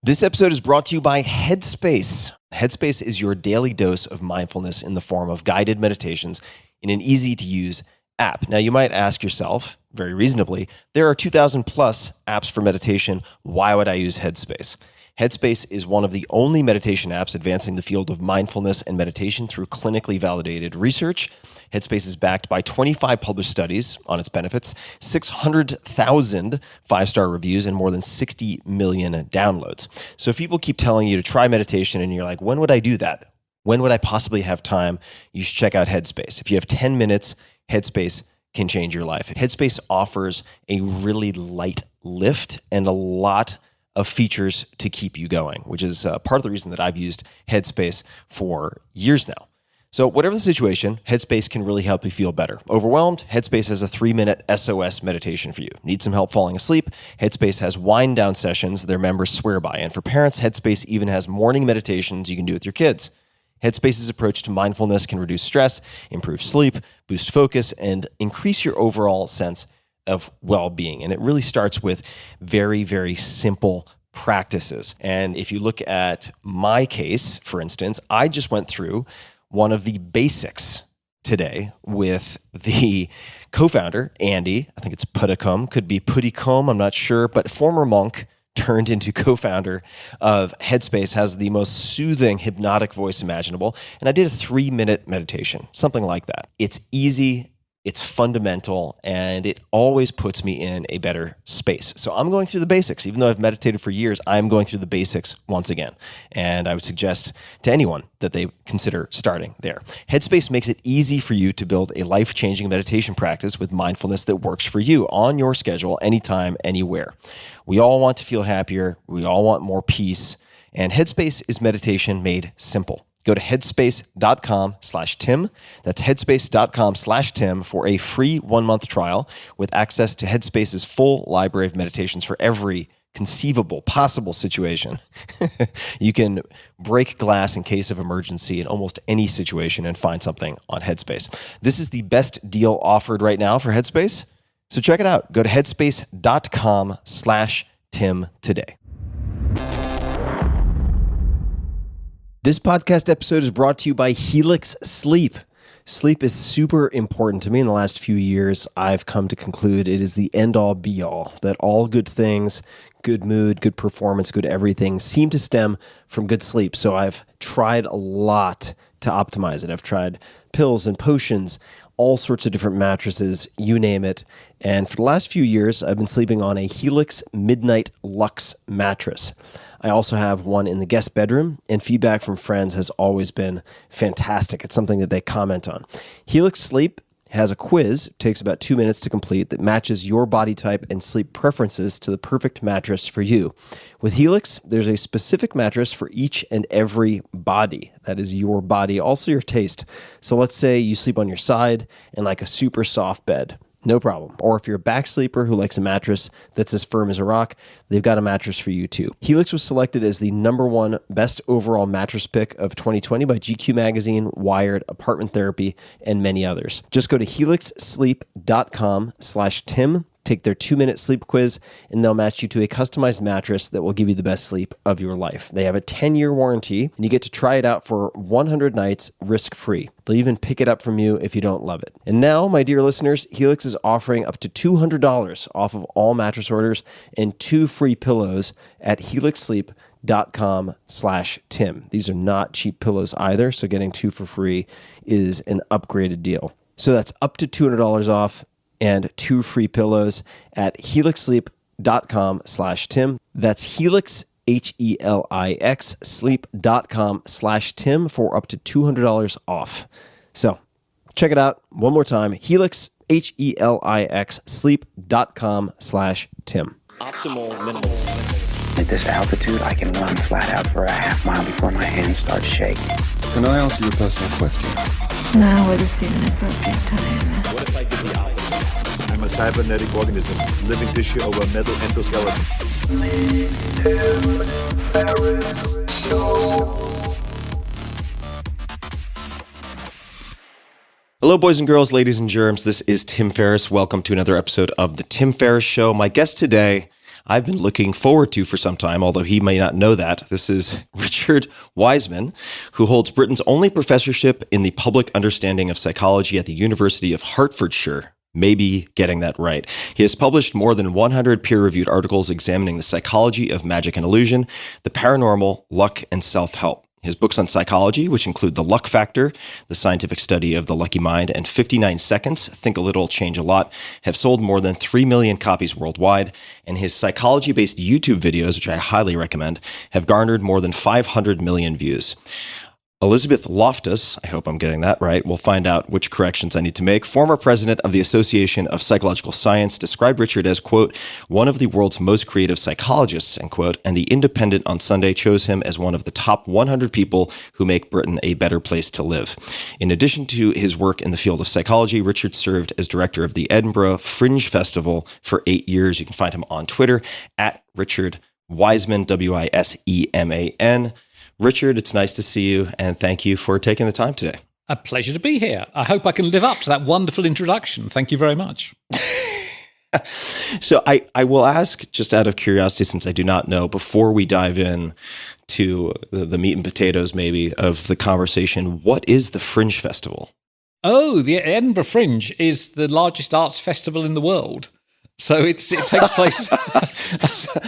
This episode is brought to you by Headspace. Headspace is your daily dose of mindfulness in the form of guided meditations in an easy-to-use app. Now, you might ask yourself, very reasonably, there are 2,000 plus apps for meditation. Why would I use Headspace? Headspace is one of the only meditation apps advancing the field of mindfulness and meditation through clinically validated research. Headspace is backed by 25 published studies on its benefits, 600,000 five-star reviews, and more than 60 million downloads. So if people keep telling you to try meditation and you're like, when would I do that? When would I possibly have time? You should check out Headspace. If you have 10 minutes, Headspace can change your life. Headspace offers a really light lift and a lot of features to keep you going, which is part of the reason that I've used Headspace for years now. So whatever the situation, Headspace can really help you feel better. Overwhelmed? Headspace has a 3-minute SOS meditation for you. Need some help falling asleep? Headspace has wind down sessions their members swear by. And for parents, Headspace even has morning meditations you can do with your kids. Headspace's approach to mindfulness can reduce stress, improve sleep, boost focus, and increase your overall sense of well-being. And it really starts with very, very simple practices. And if you look at my case, for instance, I just went through one of the basics today with the co-founder, Andy. I think it's Putticombe, could be Putticombe, I'm not sure, but former monk turned into co-founder of Headspace, has the most soothing hypnotic voice imaginable. And I did a 3-minute meditation, something like that. It's easy, it's fundamental, and it always puts me in a better space. So I'm going through the basics. Even though I've meditated for years, I'm going through the basics once again. And I would suggest to anyone that they consider starting there. Headspace makes it easy for you to build a life-changing meditation practice with mindfulness that works for you on your schedule, anytime, anywhere. We all want to feel happier. We all want more peace. And Headspace is meditation made simple. Go to headspace.com/Tim. That's headspace.com/Tim for a free 1-month trial with access to Headspace's full library of meditations for every conceivable, possible situation. You can break glass in case of emergency in almost any situation and find something on Headspace. This is the best deal offered right now for Headspace. So check it out. Go to headspace.com/Tim today. This podcast episode is brought to you by Helix Sleep. Sleep is super important to me. In the last few years, I've come to conclude it is the end-all, be-all, that all good things, good mood, good performance, good everything seem to stem from good sleep. So I've tried a lot to optimize it. I've tried pills and potions, all sorts of different mattresses, you name it. And for the last few years, I've been sleeping on a Helix Midnight Luxe mattress. I also have one in the guest bedroom, and feedback from friends has always been fantastic. It's something that they comment on. Helix Sleep has a quiz, takes about 2 minutes to complete, that matches your body type and sleep preferences to the perfect mattress for you. With Helix, there's a specific mattress for each and every body. That is your body, also your taste. So let's say you sleep on your side and like a super soft bed. No problem. Or if you're a back sleeper who likes a mattress that's as firm as a rock, they've got a mattress for you too. Helix was selected as the #1 best overall mattress pick of 2020 by GQ Magazine, Wired, Apartment Therapy, and many others. Just go to helixsleep.com/Tim. Take their 2-minute sleep quiz, and they'll match you to a customized mattress that will give you the best sleep of your life. They have a 10-year warranty, and you get to try it out for 100 nights risk-free. They'll even pick it up from you if you don't love it. And now, my dear listeners, Helix is offering up to $200 off of all mattress orders and 2 free pillows at helixsleep.com/Tim. These are not cheap pillows either, so getting 2 for free is an upgraded deal. So that's up to $200 off and 2 free pillows at helixsleep.com/Tim. That's Helix, Helix, sleep.com/Tim for up to $200 off. So check it out one more time. Helix, Helix, sleep.com/Tim. Optimal minimalism. At this altitude, I can run flat out for a half mile before my hands start shaking. Can I ask you a personal question? Now would seem an appropriate time. What if I did the opposite? I'm a cybernetic organism, living tissue over a metal endoskeleton. Hello, boys and girls, ladies and germs. This is Tim Ferriss. Welcome to another episode of The Tim Ferriss Show. My guest today, I've been looking forward to for some time, although he may not know that. This is Richard Wiseman, who holds Britain's only professorship in the public understanding of psychology at the University of Hertfordshire. Maybe getting that right. He has published more than 100 peer-reviewed articles examining the psychology of magic and illusion, the paranormal, luck, and self-help. His books on psychology, which include The Luck Factor, The Scientific Study of the Lucky Mind, and 59 Seconds, Think a Little, Change a Lot, have sold more than 3 million copies worldwide, and his psychology-based YouTube videos, which I highly recommend, have garnered more than 500 million views. Elizabeth Loftus, I hope I'm getting that right, we'll find out which corrections I need to make, former president of the Association of Psychological Science, described Richard as, quote, one of the world's most creative psychologists, end quote, and The Independent on Sunday chose him as one of the top 100 people who make Britain a better place to live. In addition to his work in the field of psychology, Richard served as director of the Edinburgh Fringe Festival for 8 years. You can find him on Twitter at Richard Wiseman, Wiseman. Richard, it's nice to see you, and thank you for taking the time today. A pleasure to be here. I hope I can live up to that wonderful introduction. Thank you very much. So I will ask, just out of curiosity, since I do not know, before we dive in to the meat and potatoes maybe of the conversation, what is the Fringe Festival? Oh, the Edinburgh Fringe is the largest arts festival in the world. So it takes place...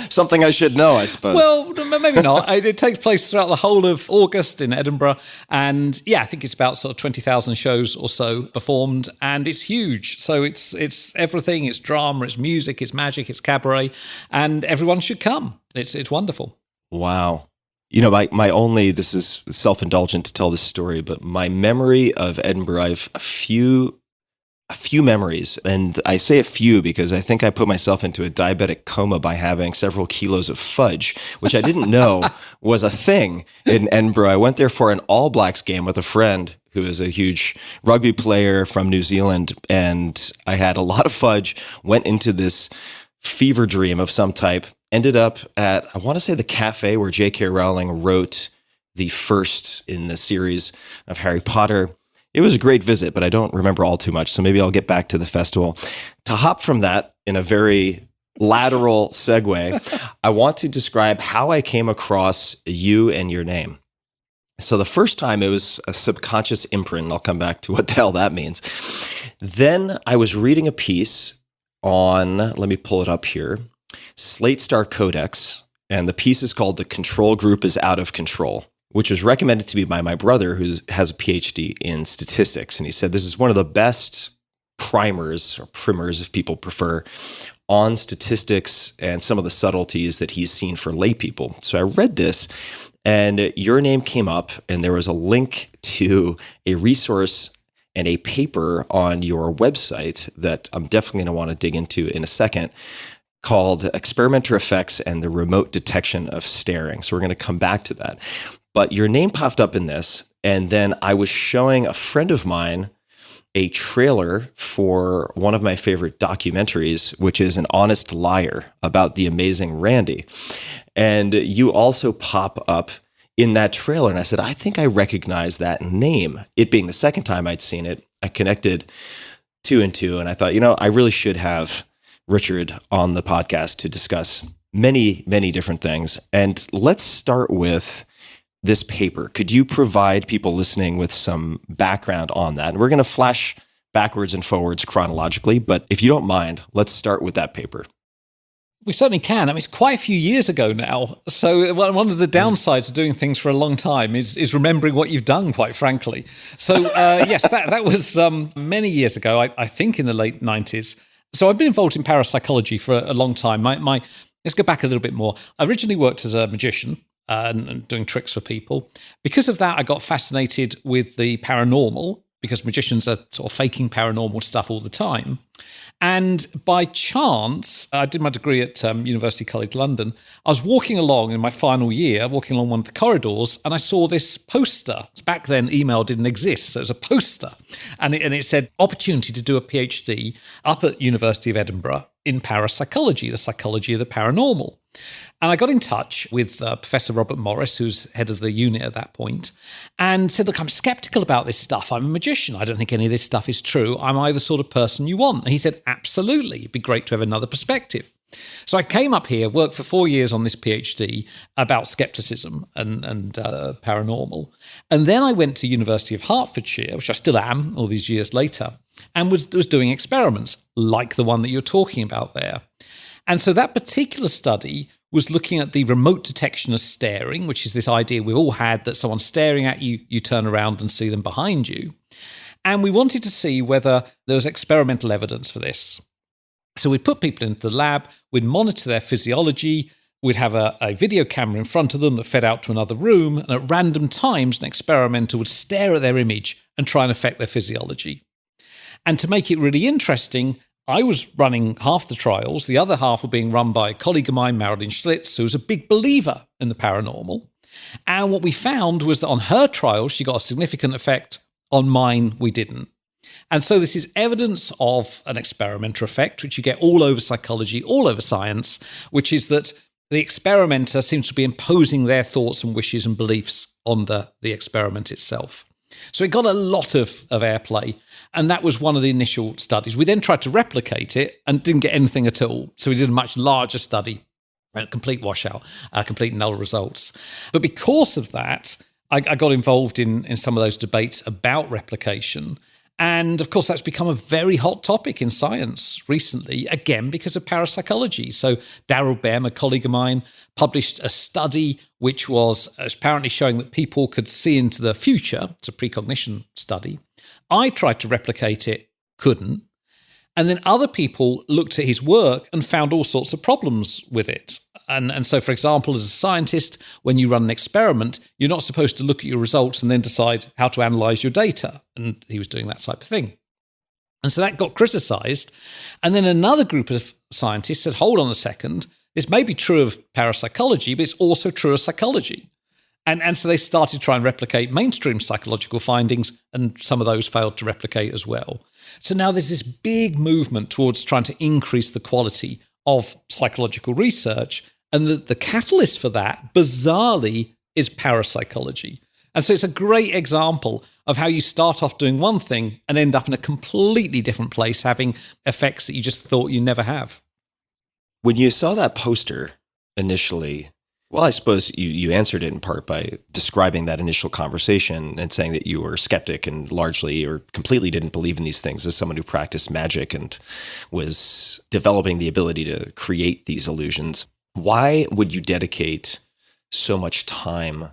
Something I should know, I suppose. Well, maybe not. It takes place throughout the whole of August in Edinburgh. And yeah, I think it's about sort of 20,000 shows or so performed. And it's huge. So it's everything. It's drama, it's music, it's magic, it's cabaret. And everyone should come. It's wonderful. Wow. You know, my only, this is self-indulgent to tell this story, but my memory of Edinburgh, I have a few memories, and I say a few because I think I put myself into a diabetic coma by having several kilos of fudge, which I didn't know was a thing in Edinburgh. I went there for an All Blacks game with a friend who is a huge rugby player from New Zealand, and I had a lot of fudge, went into this fever dream of some type, ended up at, I want to say, the cafe where J.K. Rowling wrote the first in the series of Harry Potter. It was a great visit, but I don't remember all too much, so maybe I'll get back to the festival. To hop from that in a very lateral segue, I want to describe how I came across you and your name. So the first time it was a subconscious imprint, and I'll come back to what the hell that means. Then I was reading a piece on, let me pull it up here, Slate Star Codex, and the piece is called The Control Group is Out of Control, which was recommended to me by my brother, who has a PhD in statistics. And he said, this is one of the best primers, or primers if people prefer, on statistics and some of the subtleties that he's seen for lay people. So I read this, and your name came up, and there was a link to a resource and a paper on your website that I'm definitely going to want to dig into in a second, called Experimenter Effects and the Remote Detection of Staring. So we're going to come back to that. But your name popped up in this, and then I was showing a friend of mine a trailer for one of my favorite documentaries, which is An Honest Liar, about the amazing Randy. And you also pop up in that trailer, and I said, I think I recognize that name. It being the second time I'd seen it, I connected two and two, and I thought, I really should have Richard on the podcast to discuss many, many different things. And let's start with this paper. Could you provide people listening with some background on that? And we're going to flash backwards and forwards chronologically, but if you don't mind, let's start with that paper. We certainly can. I mean, it's quite a few years ago now. So one of the downsides of doing things for a long time is remembering what you've done, quite frankly. So yes, that was many years ago, I think in the late 90s. So I've been involved in parapsychology for a long time. Let's go back a little bit more. I originally worked as a magician and doing tricks for people. Because of that, I got fascinated with the paranormal, because magicians are sort of faking paranormal stuff all the time. And by chance, I did my degree at University College London. I was walking along in my final year, walking along one of the corridors, and I saw this poster. Back then, email didn't exist, so it was a poster. And it said, opportunity to do a PhD up at University of Edinburgh in parapsychology, the psychology of the paranormal. And I got in touch with Professor Robert Morris, who's head of the unit at that point, and said, look, I'm skeptical about this stuff. I'm a magician. I don't think any of this stuff is true. Am I the sort of person you want? And he said, absolutely. It'd be great to have another perspective. So I came up here, worked for 4 years on this PhD about skepticism and paranormal. And then I went to University of Hertfordshire, which I still am all these years later, and was doing experiments like the one that you're talking about there. And so that particular study was looking at the remote detection of staring, which is this idea we've all had that someone's staring at you, you turn around and see them behind you. And we wanted to see whether there was experimental evidence for this. So we'd put people into the lab, we'd monitor their physiology, we'd have a video camera in front of them that fed out to another room, and at random times, an experimenter would stare at their image and try and affect their physiology. And to make it really interesting, I was running half the trials. The other half were being run by a colleague of mine, Marilyn Schlitz, who was a big believer in the paranormal. And what we found was that on her trial, she got a significant effect. On mine, we didn't. And so this is evidence of an experimenter effect, which you get all over psychology, all over science, which is that the experimenter seems to be imposing their thoughts and wishes and beliefs on the experiment itself. So it got a lot of airplay, and that was one of the initial studies. We then tried to replicate it and didn't get anything at all. So we did a much larger study, a complete washout, complete null results. But because of that, I got involved in some of those debates about replication. And of course, that's become a very hot topic in science recently, again, because of parapsychology. So Daryl Bem, a colleague of mine, published a study which was apparently showing that people could see into the future. It's a precognition study. I tried to replicate it, couldn't. And then other people looked at his work and found all sorts of problems with it. And so, for example, as a scientist, when you run an experiment, you're not supposed to look at your results and then decide how to analyze your data. And he was doing that type of thing. And so that got criticized. And then another group of scientists said, hold on a second, this may be true of parapsychology, but it's also true of psychology. And so they started trying to replicate mainstream psychological findings, and some of those failed to replicate as well. So now there's this big movement towards trying to increase the quality of psychological research. And the catalyst for that, bizarrely, is parapsychology. And so it's a great example of how you start off doing one thing and end up in a completely different place, having effects that you just thought you never have. When you saw that poster initially, well, I suppose you answered it in part by describing that initial conversation and saying that you were a skeptic and largely or completely didn't believe in these things as someone who practiced magic and was developing the ability to create these illusions. Why would you dedicate so much time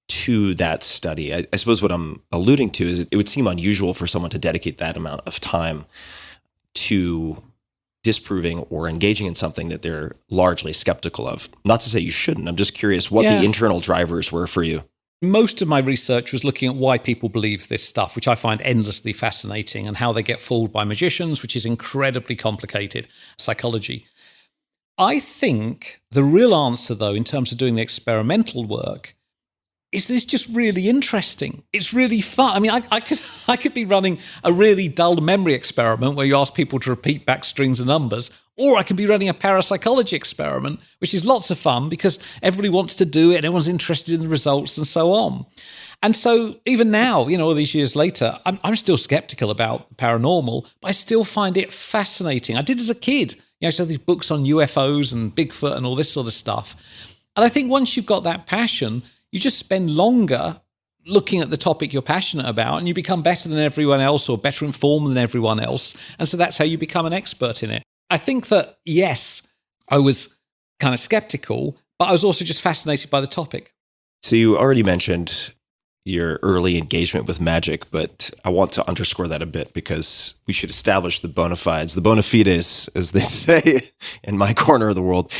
to that study? I suppose what I'm alluding to is it would seem unusual for someone to dedicate that amount of time to disproving or engaging in something that they're largely skeptical of. Not to say you shouldn't. I'm just curious what the internal drivers were for you. Most of my research was looking at why people believe this stuff, which I find endlessly fascinating, and how they get fooled by magicians, which is incredibly complicated psychology. I think the real answer, though, in terms of doing the experimental work, is this just really interesting. It's really fun. I mean, I could be running a really dull memory experiment where you ask people to repeat back strings of numbers, or I could be running a parapsychology experiment, which is lots of fun because everybody wants to do it and everyone's interested in the results and so on. And so even now, all these years later, I'm still skeptical about paranormal, but I still find it fascinating. I did as a kid. So these books on UFOs and Bigfoot and all this sort of stuff. And I think once you've got that passion, you just spend longer looking at the topic you're passionate about, and you become better than everyone else or better informed than everyone else. And so that's how you become an expert in it. I think that, yes, I was kind of skeptical, but I was also just fascinated by the topic. So you already mentioned your early engagement with magic, but I want to underscore that a bit because we should establish the bona fides, the bona fides, as they say in my corner of the world.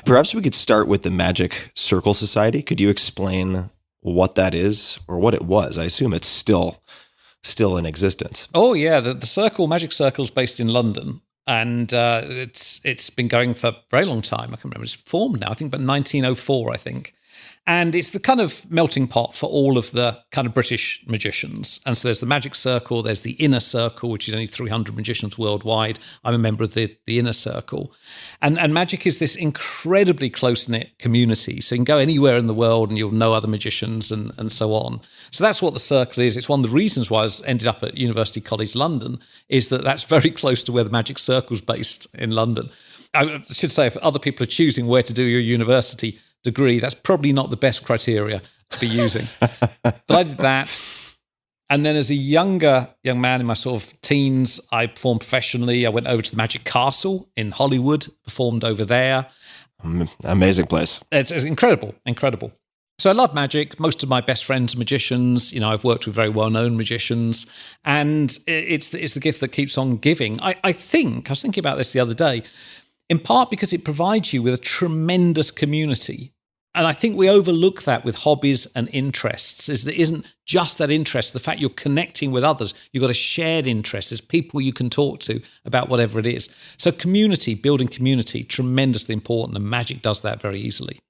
Perhaps we could start with the Magic Circle Society. Could you explain what that is or what it was? I assume it's still in existence. Oh yeah, the Magic Circle is based in London, and it's been going for a very long time. I can't remember, it's formed now, I think about 1904, I think. And it's the kind of melting pot for all of the kind of British magicians. And so there's the Magic Circle, there's the Inner Circle, which is only 300 magicians worldwide. I'm a member of the Inner Circle. And magic is this incredibly close-knit community. So you can go anywhere in the world and you'll know other magicians and so on. So that's what the circle is. It's one of the reasons why I ended up at University College London, is that that's very close to where the Magic Circle is based in London. I should say, if other people are choosing where to do your university degree, that's probably not the best criteria to be using. But I did that. And then as a young man in my sort of teens, I performed professionally. I went over to the Magic Castle in Hollywood, performed over there. Amazing place. It's incredible. So I love magic. Most of my best friends are magicians. I've worked with very well-known magicians, and it's the gift that keeps on giving. I was thinking about this the other day, in part because it provides you with a tremendous community. And I think we overlook that with hobbies and interests, is there isn't just that interest, the fact you're connecting with others. You've got a shared interest. There's people you can talk to about whatever it is. So building community, tremendously important, and magic does that very easily.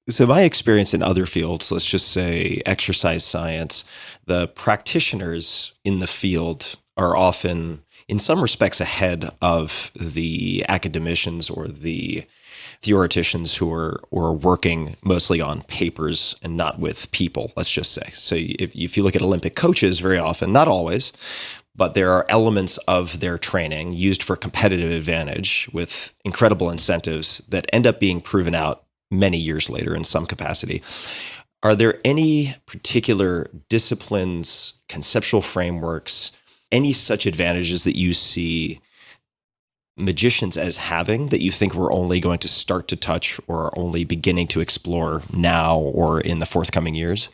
So my experience in other fields, let's just say exercise science, the practitioners in the field are often, in some respects, ahead of the academicians or the theoreticians who are working mostly on papers and not with people, let's just say. So if you look at Olympic coaches, very often, not always, but there are elements of their training used for competitive advantage with incredible incentives that end up being proven out many years later in some capacity. Are there any particular disciplines, conceptual frameworks, any such advantages that you see magicians as having that you think we're only going to start to touch or are only beginning to explore now or in the forthcoming years?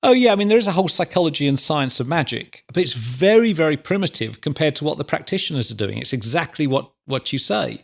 Oh, yeah. I mean, there is a whole psychology and science of magic, but it's very, very primitive compared to what the practitioners are doing. It's exactly what you say.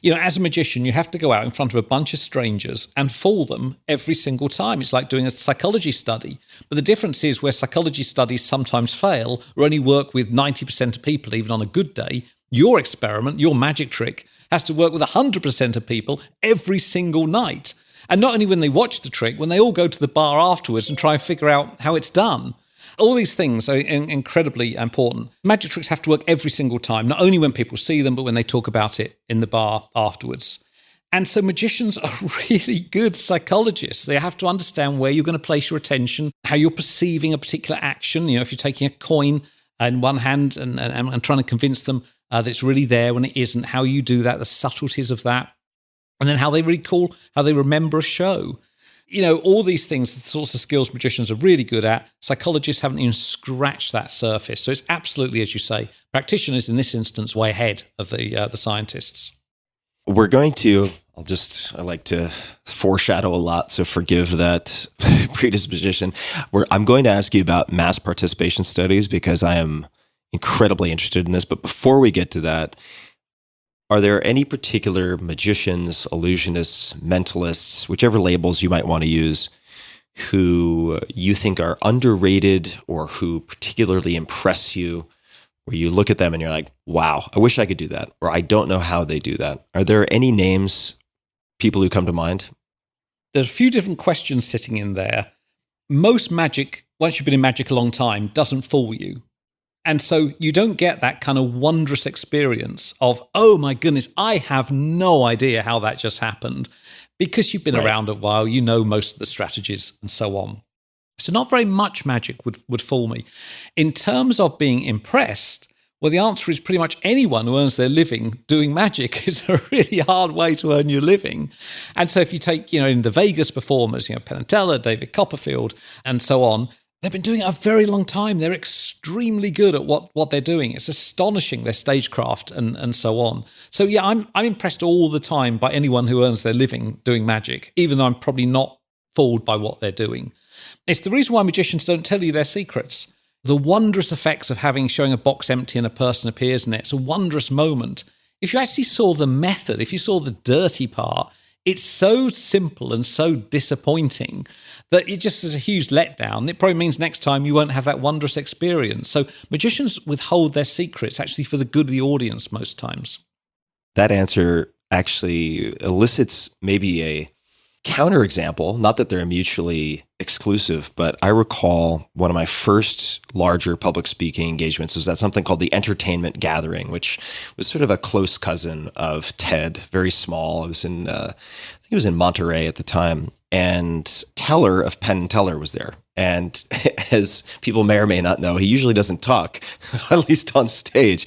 As a magician, you have to go out in front of a bunch of strangers and fool them every single time. It's like doing a psychology study. But the difference is where psychology studies sometimes fail or only work with 90% of people, even on a good day, your experiment, your magic trick, has to work with 100% of people every single night. And not only when they watch the trick, when they all go to the bar afterwards and try and figure out how it's done. All these things are incredibly important. Magic tricks have to work every single time, not only when people see them, but when they talk about it in the bar afterwards. And so magicians are really good psychologists. They have to understand where you're going to place your attention, how you're perceiving a particular action. If you're taking a coin in one hand and trying to convince them that it's really there when it isn't, how you do that, the subtleties of that, and then how they remember a show. All these things, the sorts of skills magicians are really good at, psychologists haven't even scratched that surface. So it's absolutely, as you say, practitioners in this instance way ahead of the scientists. We're going to, I like to foreshadow a lot, so forgive that predisposition. I'm going to ask you about mass participation studies because I am incredibly interested in this. But before we get to that, are there any particular magicians, illusionists, mentalists, whichever labels you might want to use, who you think are underrated or who particularly impress you, where you look at them and you're like, wow, I wish I could do that, or I don't know how they do that? Are there any names, people who come to mind? There's a few different questions sitting in there. Most magic, once you've been in magic a long time, doesn't fool you. And so you don't get that kind of wondrous experience of, oh my goodness, I have no idea how that just happened, because you've been around a while, you know most of the strategies and so on. So not very much magic would fool me. In terms of being impressed, well, the answer is pretty much anyone who earns their living doing magic is a really hard way to earn your living. And so if you take, in the Vegas performers, Penn and Teller, David Copperfield, and so on, they've been doing it a very long time. They're extremely good at what they're doing. It's astonishing, their stagecraft and so on. So yeah, I'm impressed all the time by anyone who earns their living doing magic, even though I'm probably not fooled by what they're doing. It's the reason why magicians don't tell you their secrets. The wondrous effects of showing a box empty and a person appears in it. It's a wondrous moment. If you actually saw the method, if you saw the dirty part, it's so simple and so disappointing that it just is a huge letdown. It probably means next time you won't have that wondrous experience. So magicians withhold their secrets actually for the good of the audience most times. That answer actually elicits maybe a counterexample, not that they're mutually exclusive, but I recall one of my first larger public speaking engagements was at something called the Entertainment Gathering, which was sort of a close cousin of TED, very small. It was I think it was in Monterey at the time. And Teller of Penn and Teller was there. And as people may or may not know, he usually doesn't talk, at least on stage.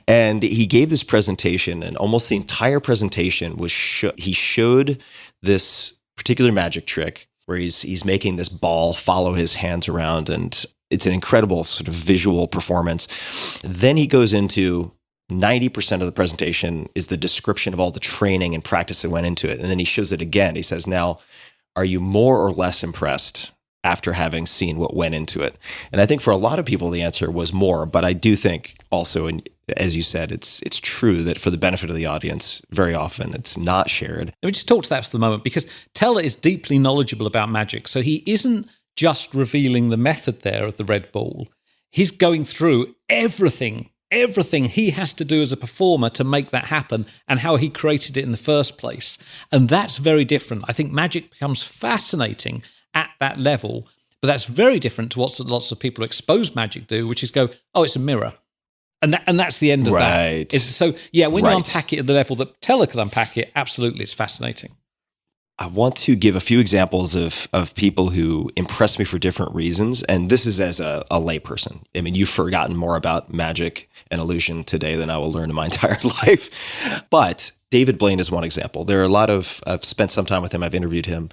And he gave this presentation, and almost the entire presentation was he showed this particular magic trick where he's making this ball follow his hands around, and it's an incredible sort of visual performance. Then he goes into 90% of the presentation is the description of all the training and practice that went into it. And then he shows it again. He says, now, are you more or less impressed after having seen what went into it? And I think for a lot of people, the answer was more. But I do think also, and as you said, it's true that for the benefit of the audience, very often it's not shared. Let me just talk to that for the moment, because Teller is deeply knowledgeable about magic. So he isn't just revealing the method there of the red ball. He's going through everything he has to do as a performer to make that happen, and how he created it in the first place. And that's very different. I think magic becomes fascinating at that level, but that's very different to what lots of people who expose magic do, which is go, oh, it's a mirror. And that's the end of that. So, yeah, when you unpack it at the level that Teller can unpack it, absolutely, it's fascinating. I want to give a few examples of people who impress me for different reasons. And this is as a layperson. I mean, you've forgotten more about magic and illusion today than I will learn in my entire life. But David Blaine is one example. There are a lot of, I've spent some time with him, I've interviewed him.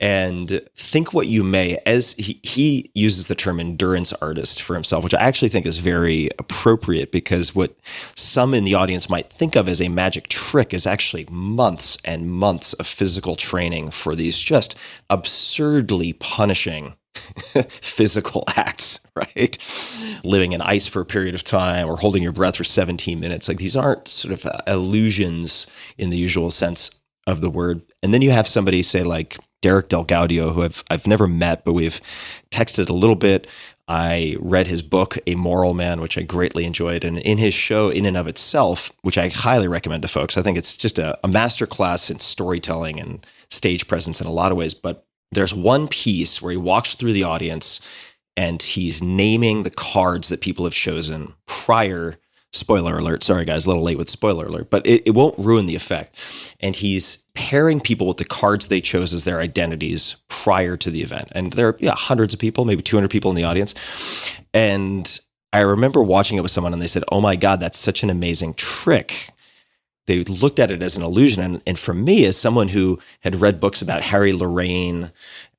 And think what you may, as he uses the term endurance artist for himself, which I actually think is very appropriate, because what some in the audience might think of as a magic trick is actually months and months of physical training for these just absurdly punishing physical acts, right? Living in ice for a period of time or holding your breath for 17 minutes. Like, these aren't sort of illusions in the usual sense of the word. And then you have somebody say like Derek Del Gaudio, who I've never met, but we've texted a little bit. I read his book, A Moral Man, which I greatly enjoyed. And in his show, in and of itself, which I highly recommend to folks, I think it's just a masterclass in storytelling and stage presence in a lot of ways. But there's one piece where he walks through the audience and he's naming the cards that people have chosen prior. Spoiler alert. Sorry, guys, a little late with spoiler alert, but it won't ruin the effect. And he's pairing people with the cards they chose as their identities prior to the event. And there are hundreds of people, maybe 200 people in the audience. And I remember watching it with someone and they said, oh my God, that's such an amazing trick. They looked at it as an illusion. And for me, as someone who had read books about Harry Lorraine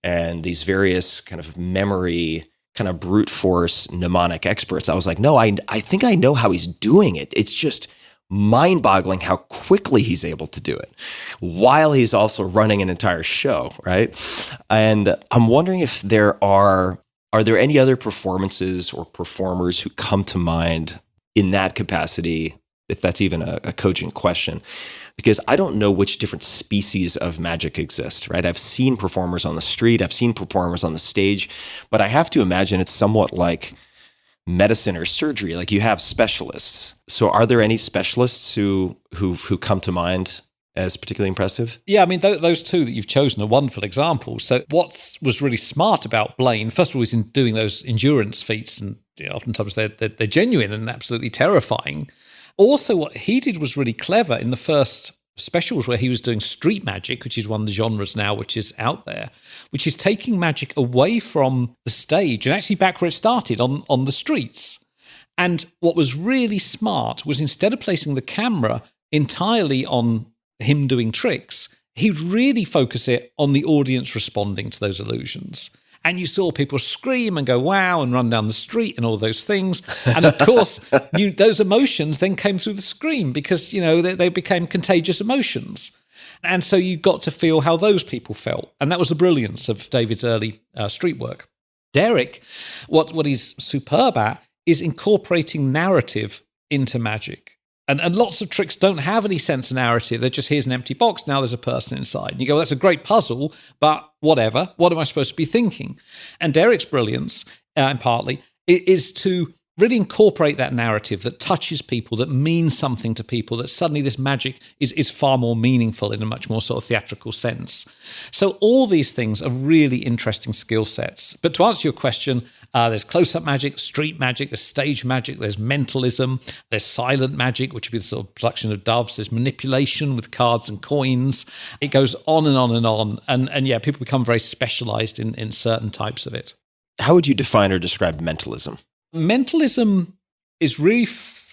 and these various kind of memory, kind of brute force mnemonic experts, I was like, no, I think I know how he's doing it. It's just mind-boggling how quickly he's able to do it while he's also running an entire show, right? And I'm wondering if there are there any other performances or performers who come to mind in that capacity, if that's even a cogent question? Because I don't know which different species of magic exist, right? I've seen performers on the street, I've seen performers on the stage, but I have to imagine it's somewhat like medicine or surgery. Like, you have specialists. So are there any specialists who come to mind as particularly impressive? Yeah, I mean, those two that you've chosen are wonderful examples. So what was really smart about Blaine, first of all, is in doing those endurance feats, and oftentimes they're genuine and absolutely terrifying. Also, what he did was really clever in the first specials where he was doing street magic, which is one of the genres now which is out there, which is taking magic away from the stage and actually back where it started, on the streets. And what was really smart was, instead of placing the camera entirely on him doing tricks, he'd really focus it on the audience responding to those illusions. And you saw people scream and go, wow, and run down the street and all those things. And of course, those emotions then came through the screen because, they became contagious emotions. And so you got to feel how those people felt. And that was the brilliance of David's early street work. Derek, what he's superb at is incorporating narrative into magic. And lots of tricks don't have any sense of narrative. They're just, here's an empty box, now there's a person inside. And you go, that's a great puzzle, but whatever. What am I supposed to be thinking? And Derek's brilliance, and partly, is to really incorporate that narrative that touches people, that means something to people, that suddenly this magic is far more meaningful in a much more sort of theatrical sense. So all these things are really interesting skill sets. But to answer your question, there's close-up magic, street magic, there's stage magic, there's mentalism, there's silent magic, which would be the sort of production of doves, there's manipulation with cards and coins. It goes on and on and on. And yeah, people become very specialized in certain types of it. How would you define or describe mentalism? Mentalism is really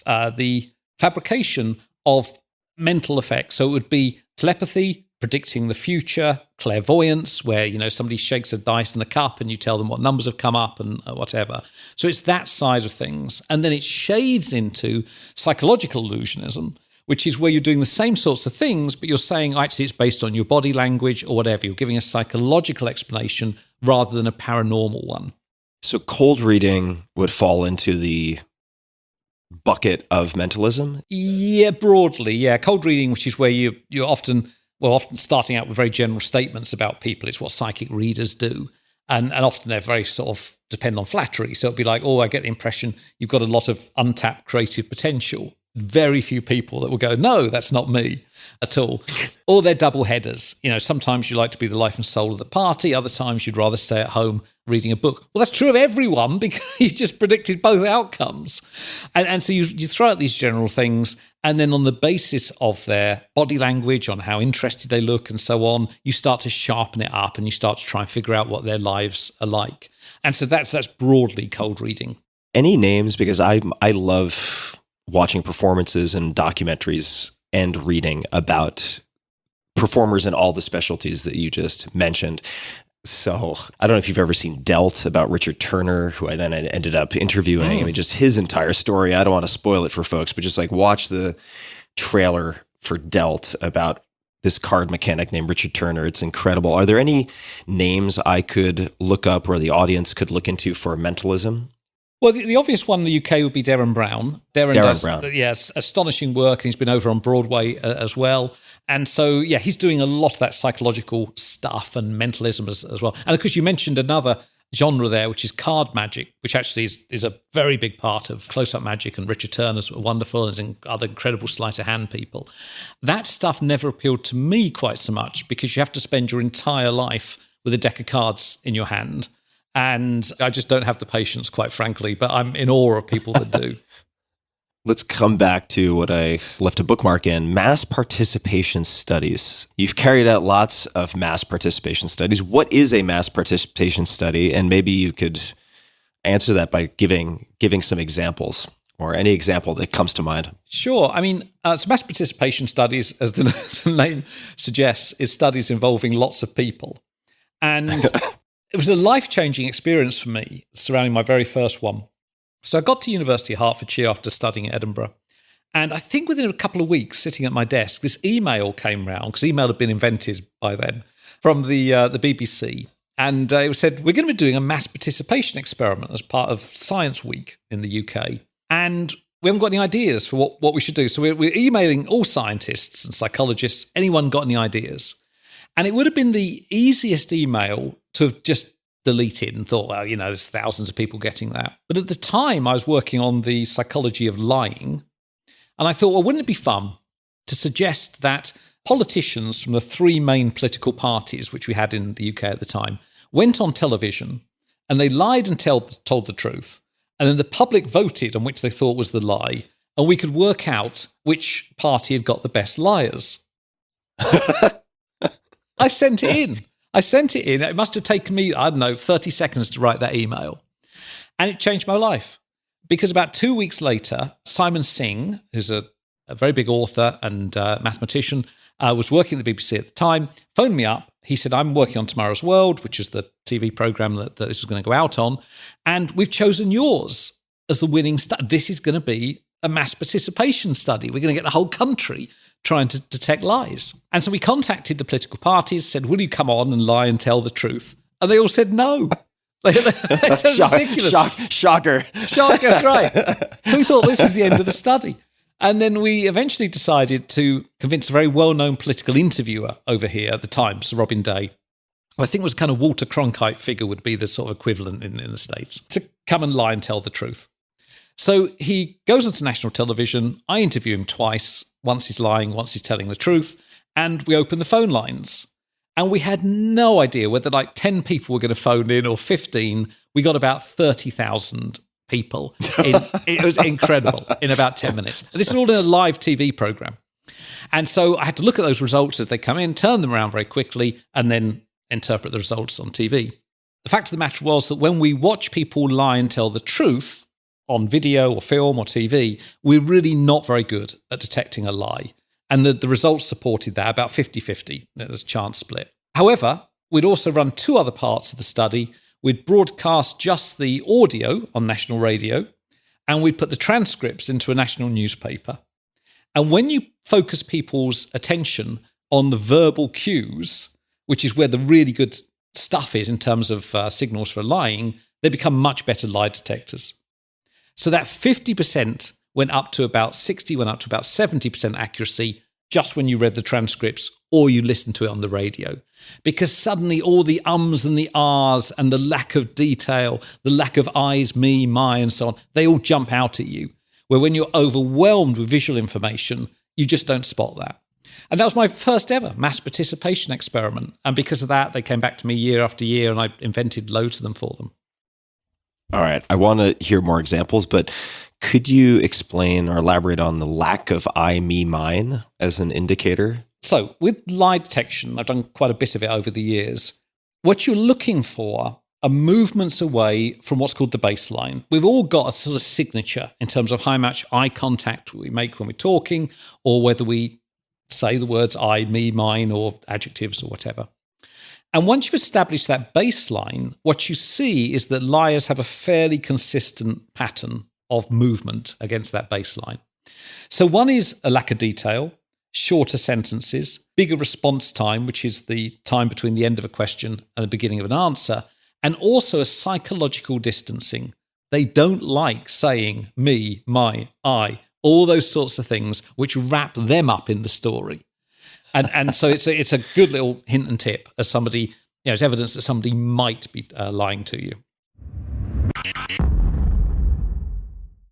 the fabrication of mental effects. So it would be telepathy, predicting the future, clairvoyance, where, you know, somebody shakes a dice in a cup and you tell them what numbers have come up and whatever. So it's that side of things. And then it shades into psychological illusionism, which is where you're doing the same sorts of things, but you're saying, actually, it's based on your body language or whatever. You're giving a psychological explanation rather than a paranormal one. So cold reading would fall into the bucket of mentalism? Yeah, broadly, yeah. Cold reading, which is where you're often starting out with very general statements about people. It's what psychic readers do. And often they're very sort of depend on flattery. So it'll be like, oh, I get the impression you've got a lot of untapped creative potential. Very few people that will go, no, that's not me at all. Or they're double headers. You know, sometimes you like to be the life and soul of the party. Other times you'd rather stay at home reading a book. Well, that's true of everyone because you just predicted both outcomes. And so you throw out these general things. And then on the basis of their body language, on how interested they look and so on, you start to sharpen it up and you start to try and figure out what their lives are like. And so that's broadly cold reading. Any names? Because I love watching performances and documentaries and reading about performers in all the specialties that you just mentioned. So I don't know if you've ever seen Dealt about Richard Turner, who I then ended up interviewing. I mean, just his entire story. I don't want to spoil it for folks, but just like watch the trailer for Dealt about this card mechanic named Richard Turner. It's incredible. Are there any names I could look up or the audience could look into for mentalism? Well, the obvious one in the UK would be Darren Brown. Darren does, yes, astonishing work, and he's been over on Broadway as well. And so, yeah, he's doing a lot of that psychological stuff and mentalism as well. And of course, you mentioned another genre there, which is card magic, which actually is a very big part of close-up magic, and Richard Turner's wonderful, and other incredible sleight-of-hand people. That stuff never appealed to me quite so much because you have to spend your entire life with a deck of cards in your hand. And I just don't have the patience, quite frankly, but I'm in awe of people that do. Let's come back to what I left a bookmark in, mass participation studies. You've carried out lots of mass participation studies. What is a mass participation study? And maybe you could answer that by giving some examples or any example that comes to mind. Sure. I mean, so mass participation studies, as the name suggests, is studies involving lots of people. And it was a life-changing experience for me surrounding my very first one. So I got to University of Hertfordshire after studying at Edinburgh. And I think within a couple of weeks, sitting at my desk, this email came round, because email had been invented by then, from the BBC. And it said, we're going to be doing a mass participation experiment as part of Science Week in the UK. And we haven't got any ideas for what we should do. So we're emailing all scientists and psychologists. Anyone got any ideas? And it would have been the easiest email to have just deleted and thought, well, you know, there's thousands of people getting that. But at the time, I was working on the psychology of lying. And I thought, well, wouldn't it be fun to suggest that politicians from the three main political parties, which we had in the UK at the time, went on television and they lied and told the truth. And then the public voted on which they thought was the lie. And we could work out which party had got the best liars. I sent it in. It must have taken me, 30 seconds to write that email. And it changed my life. Because about 2 weeks later, Simon Singh, who's a very big author and mathematician, was working at the BBC at the time, phoned me up. He said, I'm working on Tomorrow's World, which is the TV program that this is going to go out on. And we've chosen yours as the winning study. This is going to be a mass participation study. We're going to get the whole country trying to detect lies. And so we contacted the political parties, said, will you come on and lie and tell the truth? And they all said no. Ridiculous. Shocker. That's right. So we thought this is the end of the study. And then we eventually decided to convince a very well-known political interviewer over here at the time, Sir Robin Day, who I think was kind of Walter Cronkite figure would be the sort of equivalent in the States, to come and lie and tell the truth. So he goes onto national television. I interview him twice. Once he's lying, once he's telling the truth. And we open the phone lines. And we had no idea whether like 10 people were going to phone in or 15. We got about 30,000 people. It was incredible in about 10 minutes. This is all in a live TV program. And so I had to look at those results as they come in, turn them around very quickly, and then interpret the results on TV. The fact of the matter was that when we watch people lie and tell the truth on video or film or TV, we're really not very good at detecting a lie. And the results supported that, about 50-50. There's a chance split. However, we'd also run two other parts of the study. We'd broadcast just the audio on national radio, and we'd put the transcripts into a national newspaper. And when you focus people's attention on the verbal cues, which is where the really good stuff is in terms of signals for lying, they become much better lie detectors. So that 50% went up to about 60, went up to about 70% accuracy just when you read the transcripts or you listened to it on the radio. Because suddenly all the ums and the ahs and the lack of detail, the lack of I's, me, my, and so on, they all jump out at you. Where when you're overwhelmed with visual information, you just don't spot that. And that was my first ever mass participation experiment. And because of that, they came back to me year after year, and I invented loads of them for them. All right. I want to hear more examples, but could you explain or elaborate on the lack of I, me, mine as an indicator? So with lie detection, I've done quite a bit of it over the years. What you're looking for are movements away from what's called the baseline. We've all got a sort of signature in terms of how much eye contact we make when we're talking, or whether we say the words I, me, mine, or adjectives or whatever. And once you've established that baseline, what you see is that liars have a fairly consistent pattern of movement against that baseline. So one is a lack of detail, shorter sentences, bigger response time, which is the time between the end of a question and the beginning of an answer, and also a psychological distancing. They don't like saying me, my, I, all those sorts of things which wrap them up in the story. And so it's a good little hint and tip as somebody, it's evidence that somebody might be lying to you.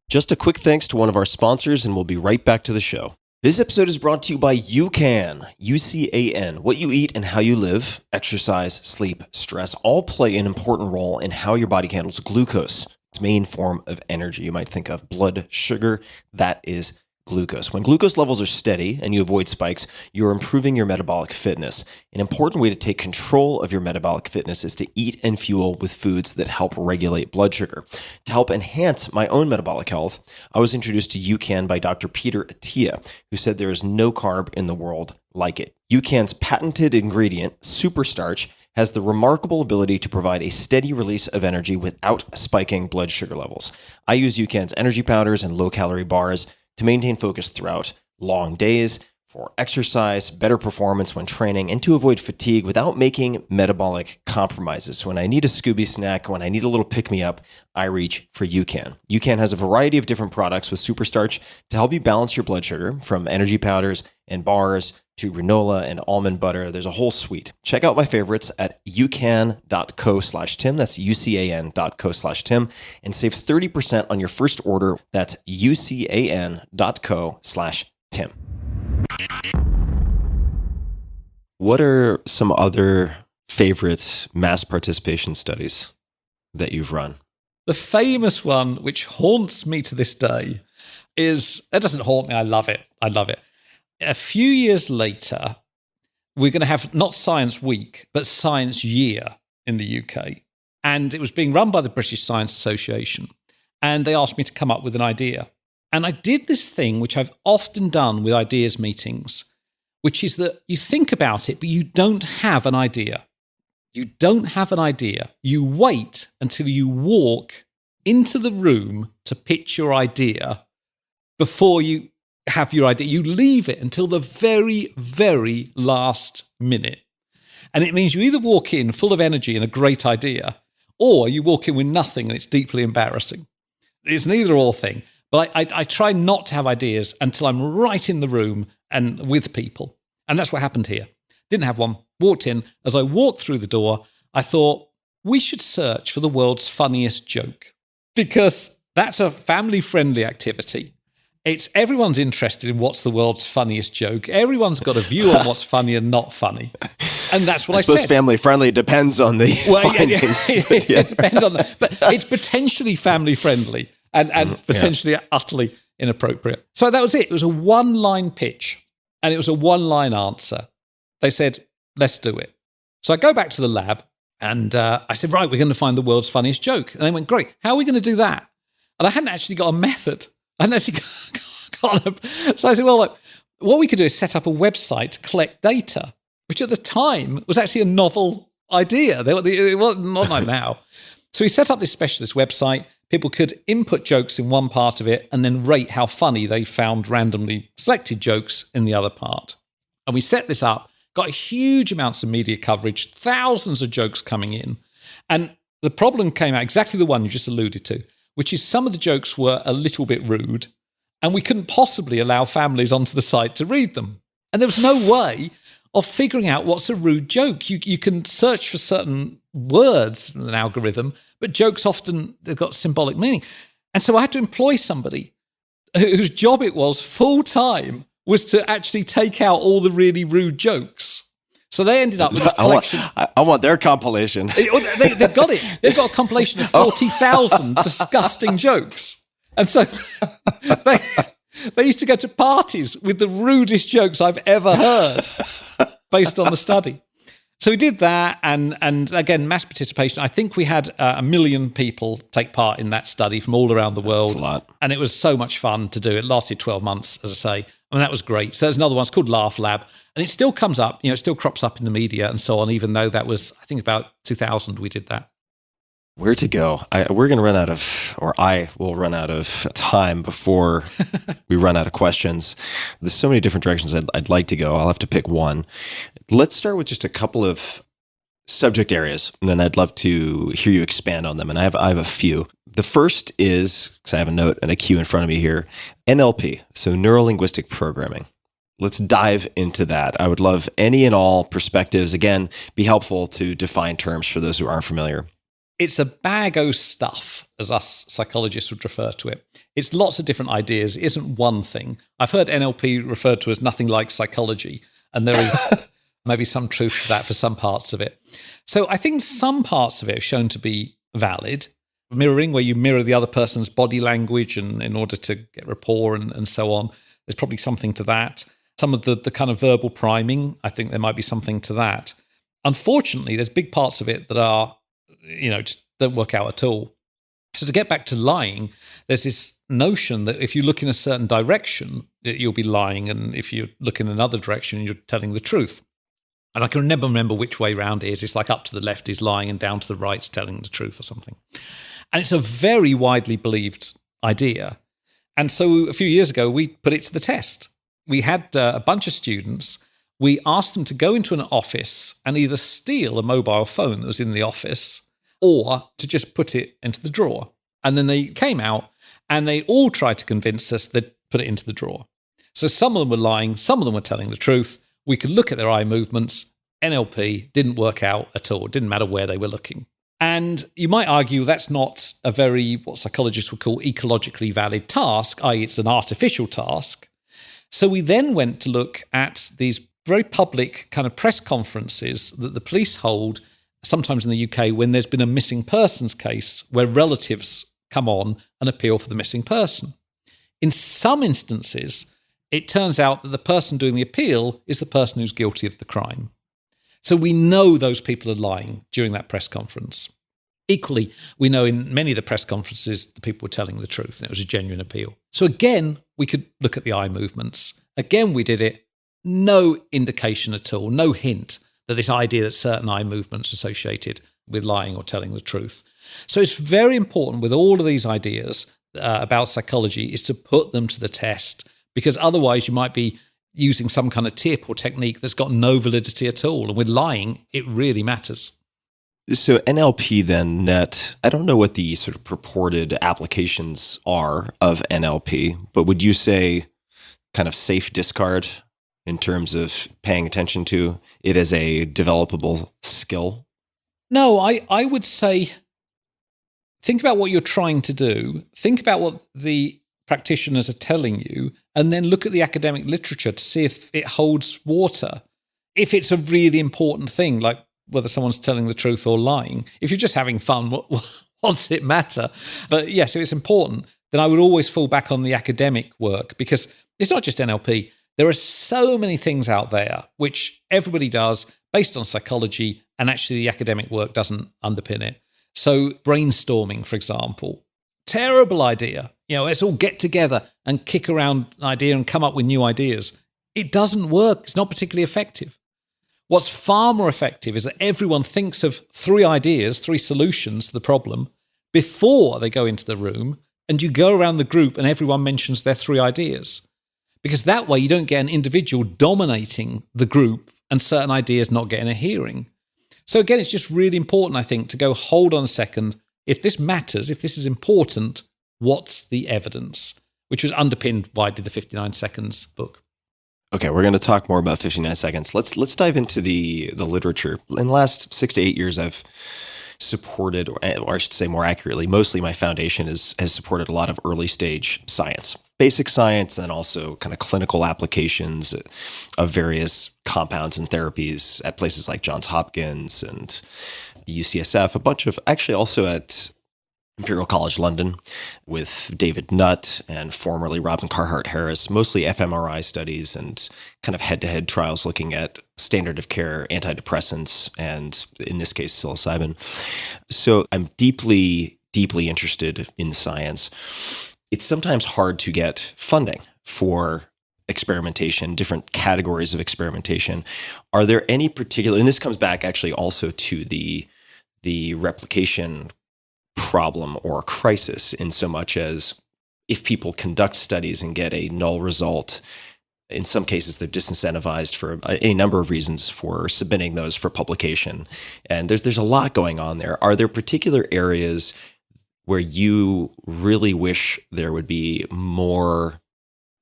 Just a quick thanks to one of our sponsors, and we'll be right back to the show. This episode is brought to you by UCAN, UCAN. What you eat and how you live, exercise, sleep, stress, all play an important role in how your body handles glucose, its main form of energy. You might think of blood sugar. That is glucose. When glucose levels are steady and you avoid spikes, you're improving your metabolic fitness. An important way to take control of your metabolic fitness is to eat and fuel with foods that help regulate blood sugar. To help enhance my own metabolic health, I was introduced to UCAN by Dr. Peter Attia, who said there is no carb in the world like it. UCAN's patented ingredient, superstarch, has the remarkable ability to provide a steady release of energy without spiking blood sugar levels. I use UCAN's energy powders and low-calorie bars to maintain focus throughout long days, for exercise, better performance when training, and to avoid fatigue without making metabolic compromises. So when I need a Scooby snack, when I need a little pick-me-up, I reach for UCAN. UCAN has a variety of different products with superstarch to help you balance your blood sugar, from energy powders and bars to granola and almond butter. There's a whole suite. Check out my favorites at ucan.co/Tim. That's ucan.co/Tim, and save 30% on your first order. That's ucan.co/Tim. What are some other favorite mass participation studies that you've run? The famous one, which haunts me to this day, it doesn't haunt me, I love it. A few years later, we're going to have not Science Week, but Science Year in the UK. And it was being run by the British Science Association. And they asked me to come up with an idea. And I did this thing, which I've often done with ideas meetings, which is that you think about it, but you don't have an idea. You don't have an idea. You wait until you walk into the room to pitch your idea before you have your idea. You leave it until the very, very last minute. And it means you either walk in full of energy and a great idea, or you walk in with nothing and it's deeply embarrassing. It's an either-or thing. But I try not to have ideas until I'm right in the room and with people. And that's what happened here. Didn't have one. Walked in. As I walked through the door, I thought, we should search for the world's funniest joke. Because That's a family-friendly activity. It's everyone's interested in what's the world's funniest joke. Everyone's got a view on what's funny and not funny. And that's what I suppose said. family friendly depends on the findings. It depends on that. But it's potentially family friendly and potentially utterly inappropriate. So that was it. It was a one-line pitch and it was a one-line answer. They said, let's do it. So I go back to the lab and I said, right, we're going to find the world's funniest joke. And they went, great. How are we going to do that? And I hadn't actually got a method. I hadn't actually got a... So I said, well, look, what we could do is set up a website to collect data, which at the time was actually a novel idea. It wasn't not like now. So we set up this specialist website. People could input jokes in one part of it and then rate how funny they found randomly selected jokes in the other part. And we set this up, got huge amounts of media coverage, thousands of jokes coming in. And the problem came out exactly the one you just alluded to, which is some of the jokes were a little bit rude and we couldn't possibly allow families onto the site to read them. And there was no way of figuring out what's a rude joke. You can search for certain words in an algorithm, but jokes often, they've got symbolic meaning. And so I had to employ somebody whose job it was full-time was to actually take out all the really rude jokes. So they ended up with this collection. I want their compilation. They've got it. They've got a compilation of 40,000 disgusting jokes. And so they used to go to parties with the rudest jokes I've ever heard based on the study. So we did that, and again, mass participation. I think we had 1 million people take part in that study from all around the world. That's a lot. And it was so much fun to do. It lasted 12 months, as I say. I mean, that was great. So there's another one. It's called Laugh Lab. And it still comes up, it still crops up in the media and so on, even though that was, I think, about 2000 we did that. Where to go? We're going to run out of, or I will run out of time before we run out of questions. There's so many different directions I'd like to go. I'll have to pick one. Let's start with just a couple of subject areas, and then I'd love to hear you expand on them. And I have a few. The first is, because I have a note and a cue in front of me here, NLP, so neuro-linguistic programming. Let's dive into that. I would love any and all perspectives. Again, be helpful to define terms for those who aren't familiar. It's a bag o' stuff, as us psychologists would refer to it. It's lots of different ideas. It isn't one thing. I've heard NLP referred to as nothing like psychology, and there is maybe some truth to that for some parts of it. So I think some parts of it are shown to be valid. Mirroring, where you mirror the other person's body language and in order to get rapport and so on. There's probably something to that. Some of the kind of verbal priming, I think there might be something to that. Unfortunately, there's big parts of it that are, just don't work out at all. So to get back to lying, there's this notion that if you look in a certain direction, that you'll be lying, and if you look in another direction, you're telling the truth. And I can never remember which way round it is. It's like up to the left is lying and down to the right is telling the truth or something. And it's a very widely believed idea. And so a few years ago, we put it to the test. We had a bunch of students. We asked them to go into an office and either steal a mobile phone that was in the office or to just put it into the drawer. And then they came out and they all tried to convince us they'd put it into the drawer. So some of them were lying, some of them were telling the truth. We could look at their eye movements. NLP didn't work out at all. It didn't matter where they were looking. And you might argue that's not a very, what psychologists would call ecologically valid task, i.e. it's an artificial task. So we then went to look at these very public kind of press conferences that the police hold, sometimes in the UK, when there's been a missing persons case where relatives come on and appeal for the missing person. In some instances, it turns out that the person doing the appeal is the person who's guilty of the crime. So we know those people are lying during that press conference. Equally, we know in many of the press conferences, the people were telling the truth and it was a genuine appeal. So again, we could look at the eye movements. Again, we did it. No indication at all, no hint that this idea that certain eye movements are associated with lying or telling the truth. So it's very important with all of these ideas about psychology is to put them to the test, because otherwise you might be using some kind of tip or technique that's got no validity at all. And with lying, it really matters. So NLP then, Net, I don't know what the sort of purported applications are of NLP, but would you say kind of safe discard in terms of paying attention to it as a developable skill? No, I would say think about what you're trying to do, think about what the practitioners are telling you, and then look at the academic literature to see if it holds water. If it's a really important thing, like whether someone's telling the truth or lying, if you're just having fun, what does it matter? But yes, if it's important, then I would always fall back on the academic work, because it's not just NLP. There are so many things out there which everybody does based on psychology, and actually the academic work doesn't underpin it. So brainstorming, for example, terrible idea. Let's all get together and kick around an idea and come up with new ideas. It doesn't work. It's not particularly effective. What's far more effective is that everyone thinks of 3 ideas, 3 solutions to the problem before they go into the room, and you go around the group and everyone mentions their 3 ideas. Because that way you don't get an individual dominating the group and certain ideas not getting a hearing. So again, it's just really important, I think, to go, hold on a second. If this matters, if this is important, what's the evidence? Which was underpinned by the 59 Seconds book. Okay, we're going to talk more about 59 seconds. Let's dive into the literature. In the last 6 to 8 years, I've supported, or I should say more accurately, mostly my foundation has supported a lot of early stage science, basic science, and also kind of clinical applications of various compounds and therapies at places like Johns Hopkins and UCSF, a bunch of, actually also at Imperial College London with David Nutt and formerly Robin Carhart Harris, mostly fMRI studies and kind of head-to-head trials looking at standard of care antidepressants and, in this case, psilocybin. So I'm deeply, deeply interested in science. It's sometimes hard to get funding for experimentation, different categories of experimentation. Are there any particular, and this comes back actually also to the replication problem or crisis, in so much as if people conduct studies and get a null result, in some cases they're disincentivized for a number of reasons for submitting those for publication. And there's a lot going on there. Are there particular areas where you really wish there would be more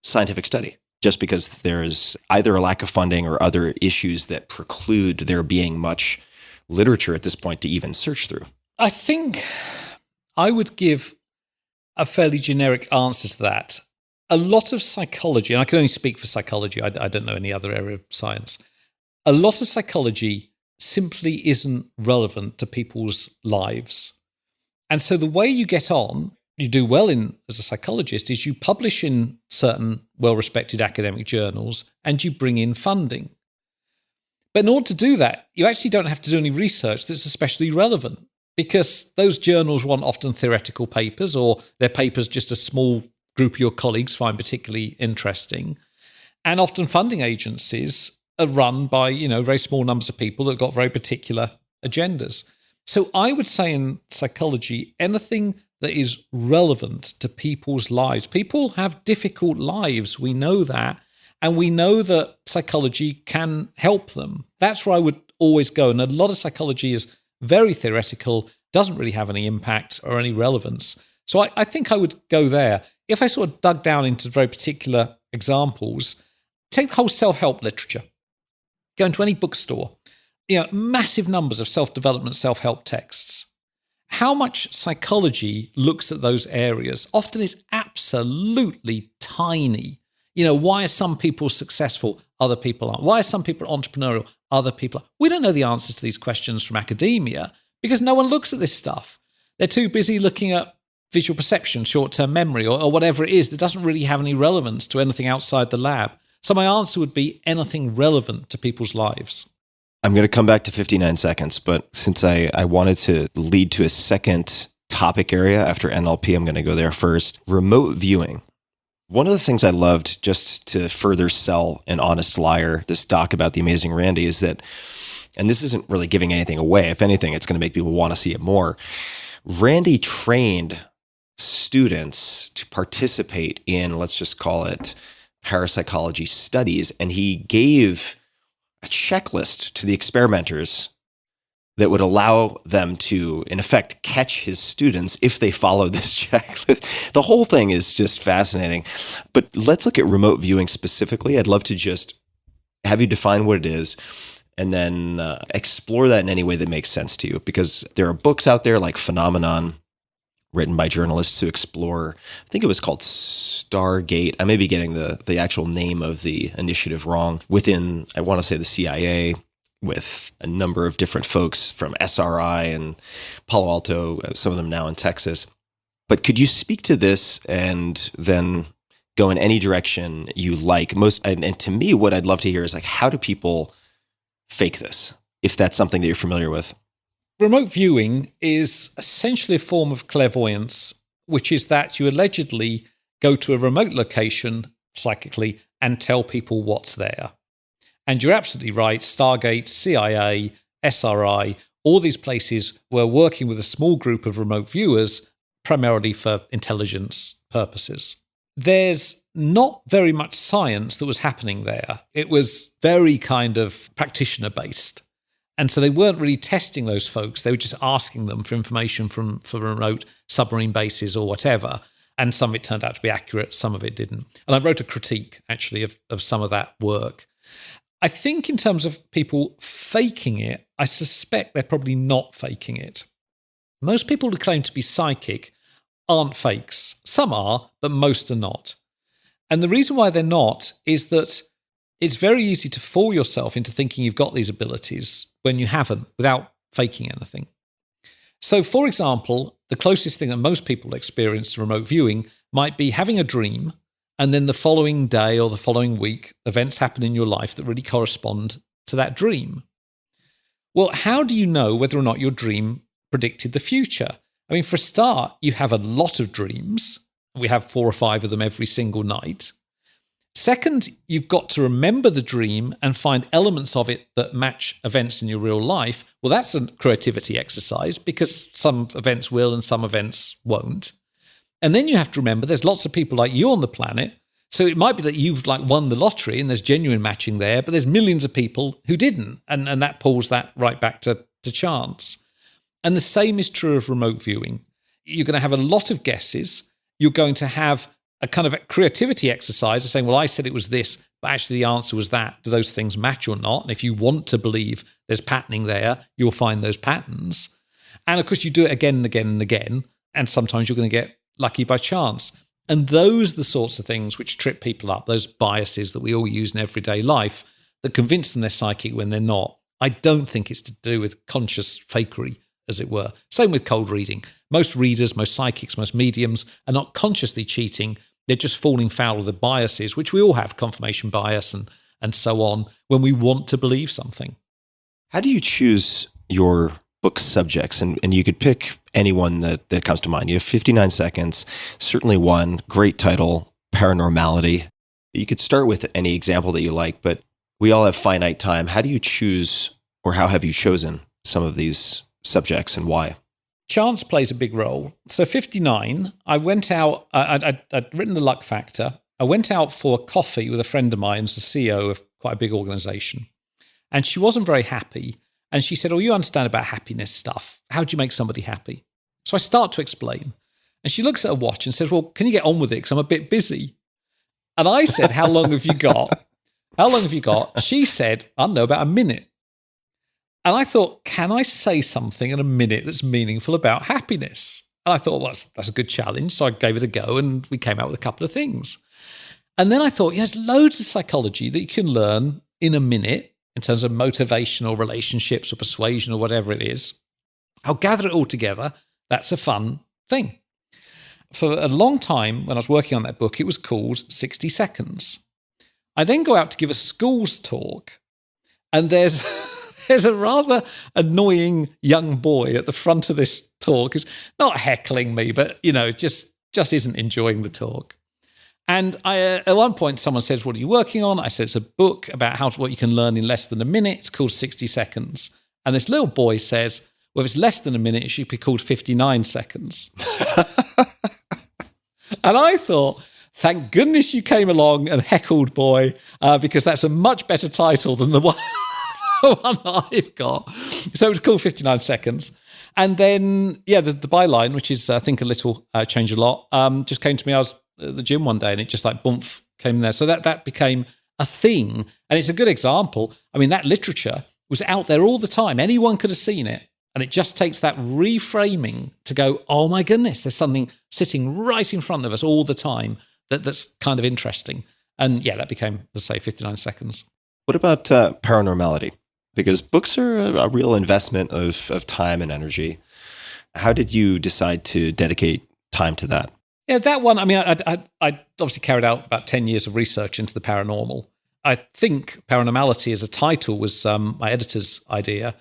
scientific study, just because there's either a lack of funding or other issues that preclude there being much literature at this point to even search through? I think I would give a fairly generic answer to that. A lot of psychology, and I can only speak for psychology, I don't know any other area of science, a lot of psychology simply isn't relevant to people's lives. And so the way you get on, you do well in as a psychologist, is you publish in certain well-respected academic journals and you bring in funding. But in order to do that, you actually don't have to do any research that's especially relevant, because those journals want often theoretical papers, or their papers just a small group of your colleagues find particularly interesting. And often funding agencies are run by, very small numbers of people that have got very particular agendas. So I would say in psychology, anything that is relevant to people's lives. People have difficult lives, we know that, and we know that psychology can help them. That's where I would always go. And a lot of psychology is very theoretical, doesn't really have any impact or any relevance. So I think I would go there. If I sort of dug down into very particular examples, take the whole self-help literature. Go into any bookstore, massive numbers of self-development, self-help texts. How much psychology looks at those areas? Often it's absolutely tiny. Why are some people successful, other people aren't? Why are some people entrepreneurial, other people aren't? We don't know the answers to these questions from academia because no one looks at this stuff. They're too busy looking at visual perception, short-term memory, or whatever it is that doesn't really have any relevance to anything outside the lab. So my answer would be anything relevant to people's lives. I'm going to come back to 59 seconds, but since I wanted to lead to a second topic area after NLP, I'm going to go there first. Remote viewing. One of the things I loved, just to further sell An Honest Liar, this doc about the amazing Randy, is that, and this isn't really giving anything away. If anything, it's going to make people want to see it more. Randy trained students to participate in, let's just call it, parapsychology studies, and he gave a checklist to the experimenters that would allow them to, in effect, catch his students if they followed this checklist. The whole thing is just fascinating. But let's look at remote viewing specifically. I'd love to just have you define what it is and then explore that in any way that makes sense to you, because there are books out there like Phenomenon written by journalists to explore, I think it was called Stargate. I may be getting the actual name of the initiative wrong, within, I want to say, the CIA, with a number of different folks from SRI and Palo Alto, some of them now in Texas. But could you speak to this and then go in any direction you like? And to me, what I'd love to hear is, like, how do people fake this, if that's something that you're familiar with? Remote viewing is essentially a form of clairvoyance, which is that you allegedly go to a remote location psychically and tell people what's there. And you're absolutely right. Stargate, CIA, SRI, all these places were working with a small group of remote viewers, primarily for intelligence purposes. There's not very much science that was happening there. It was very kind of practitioner-based. And so they weren't really testing those folks. They were just asking them for information for remote submarine bases or whatever. And some of it turned out to be accurate, some of it didn't. And I wrote a critique, actually, of some of that work. I think in terms of people faking it, I suspect they're probably not faking it. Most people who claim to be psychic aren't fakes. Some are, but most are not. And the reason why they're not is that it's very easy to fool yourself into thinking you've got these abilities when you haven't, without faking anything. So, for example, the closest thing that most people experience to remote viewing might be having a dream, and then the following day or the following week, events happen in your life that really correspond to that dream. Well, how do you know whether or not your dream predicted the future? I mean, for a start, you have a lot of dreams. We have 4 or 5 of them every single night. Second, you've got to remember the dream and find elements of it that match events in your real life. Well, that's a creativity exercise, because some events will and some events won't. And then you have to remember there's lots of people like you on the planet. So it might be that you've won the lottery and there's genuine matching there, but there's millions of people who didn't. And that pulls that right back to chance. And the same is true of remote viewing. You're going to have a lot of guesses. You're going to have a kind of a creativity exercise of saying, well, I said it was this, but actually the answer was that. Do those things match or not? And if you want to believe there's patterning there, you'll find those patterns. And of course, you do it again and again and again. And sometimes you're going to get lucky by chance. And those are the sorts of things which trip people up, those biases that we all use in everyday life that convince them they're psychic when they're not. I don't think it's to do with conscious fakery, as it were. Same with cold reading. Most readers, most psychics, most mediums are not consciously cheating. They're just falling foul of the biases, which we all have, confirmation bias and so on, when we want to believe something. How do you choose your book subjects? And you could pick anyone that comes to mind. You have 59 seconds, certainly one. Great title, Paranormality. You could start with any example that you like, but we all have finite time. How do you choose, or how have you chosen some of these subjects and why? Chance plays a big role. So 59, I went out, I'd written The Luck Factor. I went out for a coffee with a friend of mine who's the CEO of quite a big organization. And she wasn't very happy. And she said, oh, you understand about happiness stuff. How do you make somebody happy? So I start to explain. And she looks at her watch and says, well, can you get on with it? Because I'm a bit busy. And I said, how long have you got? How long have you got? She said, I don't know, about a minute. And I thought, can I say something in a minute that's meaningful about happiness? And I thought, well, that's a good challenge. So I gave it a go and we came out with a couple of things. And then I thought, there's loads of psychology that you can learn in a minute in terms of motivation or relationships or persuasion or whatever it is. I'll gather it all together. That's a fun thing. For a long time, when I was working on that book, it was called 60 Seconds. I then go out to give a schools talk, and there's a rather annoying young boy at the front of this talk who's not heckling me, but, just isn't enjoying the talk. And at one point, someone says, what are you working on? I said, it's a book about what you can learn in less than a minute. It's called 60 Seconds. And this little boy says, well, if it's less than a minute, it should be called 59 seconds. And I thought, thank goodness you came along and heckled, boy, because that's a much better title than the one I've got. So it's called 59 Seconds. And then, the byline, which is, I think, a little change a lot, just came to me. I was at the gym one day and it just boomf, came there. So that became a thing. And it's a good example. I mean, that literature was out there all the time. Anyone could have seen it. And it just takes that reframing to go, oh my goodness, there's something sitting right in front of us all the time that's kind of interesting. And yeah, that became, let's say, 59 seconds. What about paranormality? Because books are a real investment of time and energy. How did you decide to dedicate time to that? Yeah, that one, I mean, I obviously carried out about 10 years of research into the paranormal. I think paranormality as a title was my editor's idea.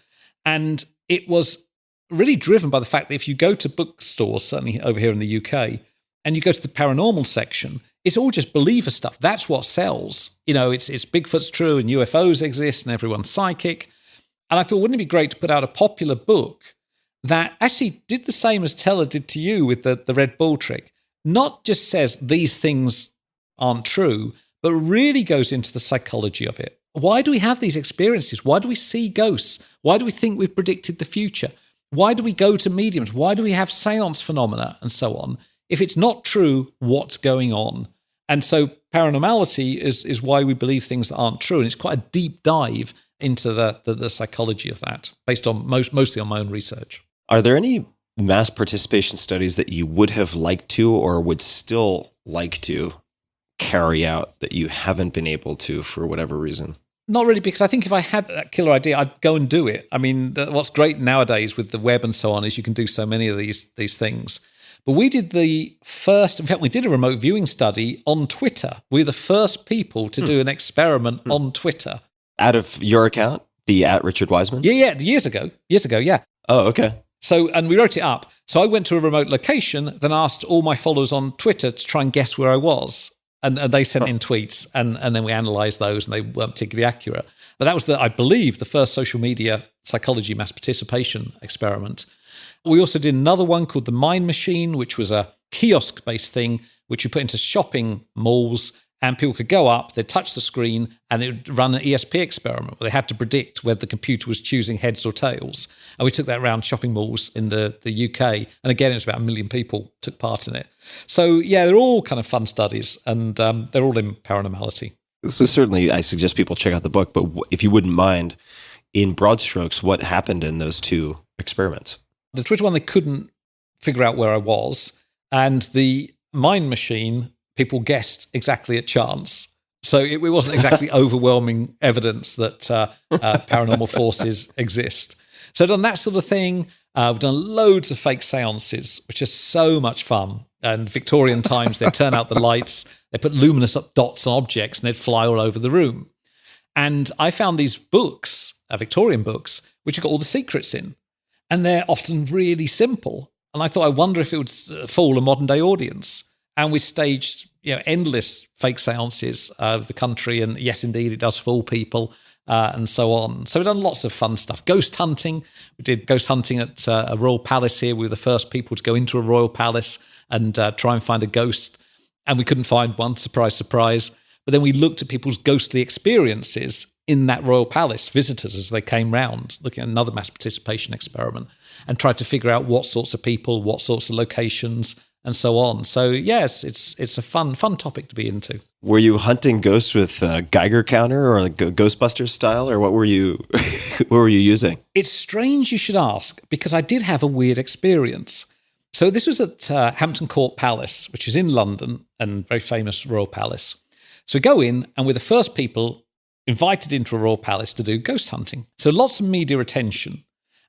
And it was really driven by the fact that if you go to bookstores, certainly over here in the UK, and you go to the paranormal section, it's all just believer stuff. That's what sells. You know, it's Bigfoot's true and UFOs exist and everyone's psychic. And I thought, wouldn't it be great to put out a popular book that actually did the same as Teller did to you with the Red Bull trick? Not just says these things aren't true, but really goes into the psychology of it. Why do we have these experiences? Why do we see ghosts? Why do we think we've predicted the future? Why do we go to mediums? Why do we have seance phenomena and so on? If it's not true, what's going on? And so paranormality is why we believe things that aren't true. And it's quite a deep dive into the psychology of that, based on mostly on my own research. Are there any mass participation studies that you would have liked to or would still like to carry out that you haven't been able to for whatever reason? Not really, because I think if I had that killer idea, I'd go and do it. I mean, what's great nowadays with the web and so on is you can do so many of these things. But we did we did a remote viewing study on Twitter. We were the first people to do an experiment on Twitter. Out of your account, the @RichardWiseman? Yeah, years ago, yeah. Oh, okay. So, and we wrote it up. So I went to a remote location, then asked all my followers on Twitter to try and guess where I was. And they sent in tweets, and then we analysed those, and they weren't particularly accurate. But that was, I believe, the first social media psychology mass participation experiment. We also did another one called the Mind Machine, which was a kiosk-based thing, which we put into shopping malls, and people could go up, they'd touch the screen, and it would run an ESP experiment where they had to predict whether the computer was choosing heads or tails. And we took that around shopping malls in the UK. And again, it was about 1 million people took part in it. So, yeah, they're all kind of fun studies, and they're all in paranormality. So certainly, I suggest people check out the book. But if you wouldn't mind, in broad strokes, what happened in those two experiments? The Twitter one, they couldn't figure out where I was. And the Mind Machine, people guessed exactly at chance. So it wasn't exactly overwhelming evidence that paranormal forces exist. So I've done that sort of thing. We've done loads of fake seances, which is so much fun. And Victorian times, they'd turn out the lights, they put luminous dots on objects, and they'd fly all over the room. And I found these books, Victorian books, which have got all the secrets in. And they're often really simple. And I thought, I wonder if it would fool a modern day audience. And we staged, endless fake seances of the country. And yes, indeed, it does fool people and so on. So we've done lots of fun stuff. Ghost hunting. We did ghost hunting at a royal palace here. We were the first people to go into a royal palace and try and find a ghost. And we couldn't find one, surprise, surprise. But then we looked at people's ghostly experiences in that royal palace, visitors as they came round, looking at another mass participation experiment, and tried to figure out what sorts of people, what sorts of locations, and so on. So yes, it's a fun topic to be into. Were you hunting ghosts with a Geiger counter or like Ghostbusters style, or what were you what were you using? It's strange you should ask, because I did have a weird experience. So this was at Hampton Court Palace, which is in London, and very famous royal palace. So we go in, and we're the first people invited into a royal palace to do ghost hunting. So lots of media attention,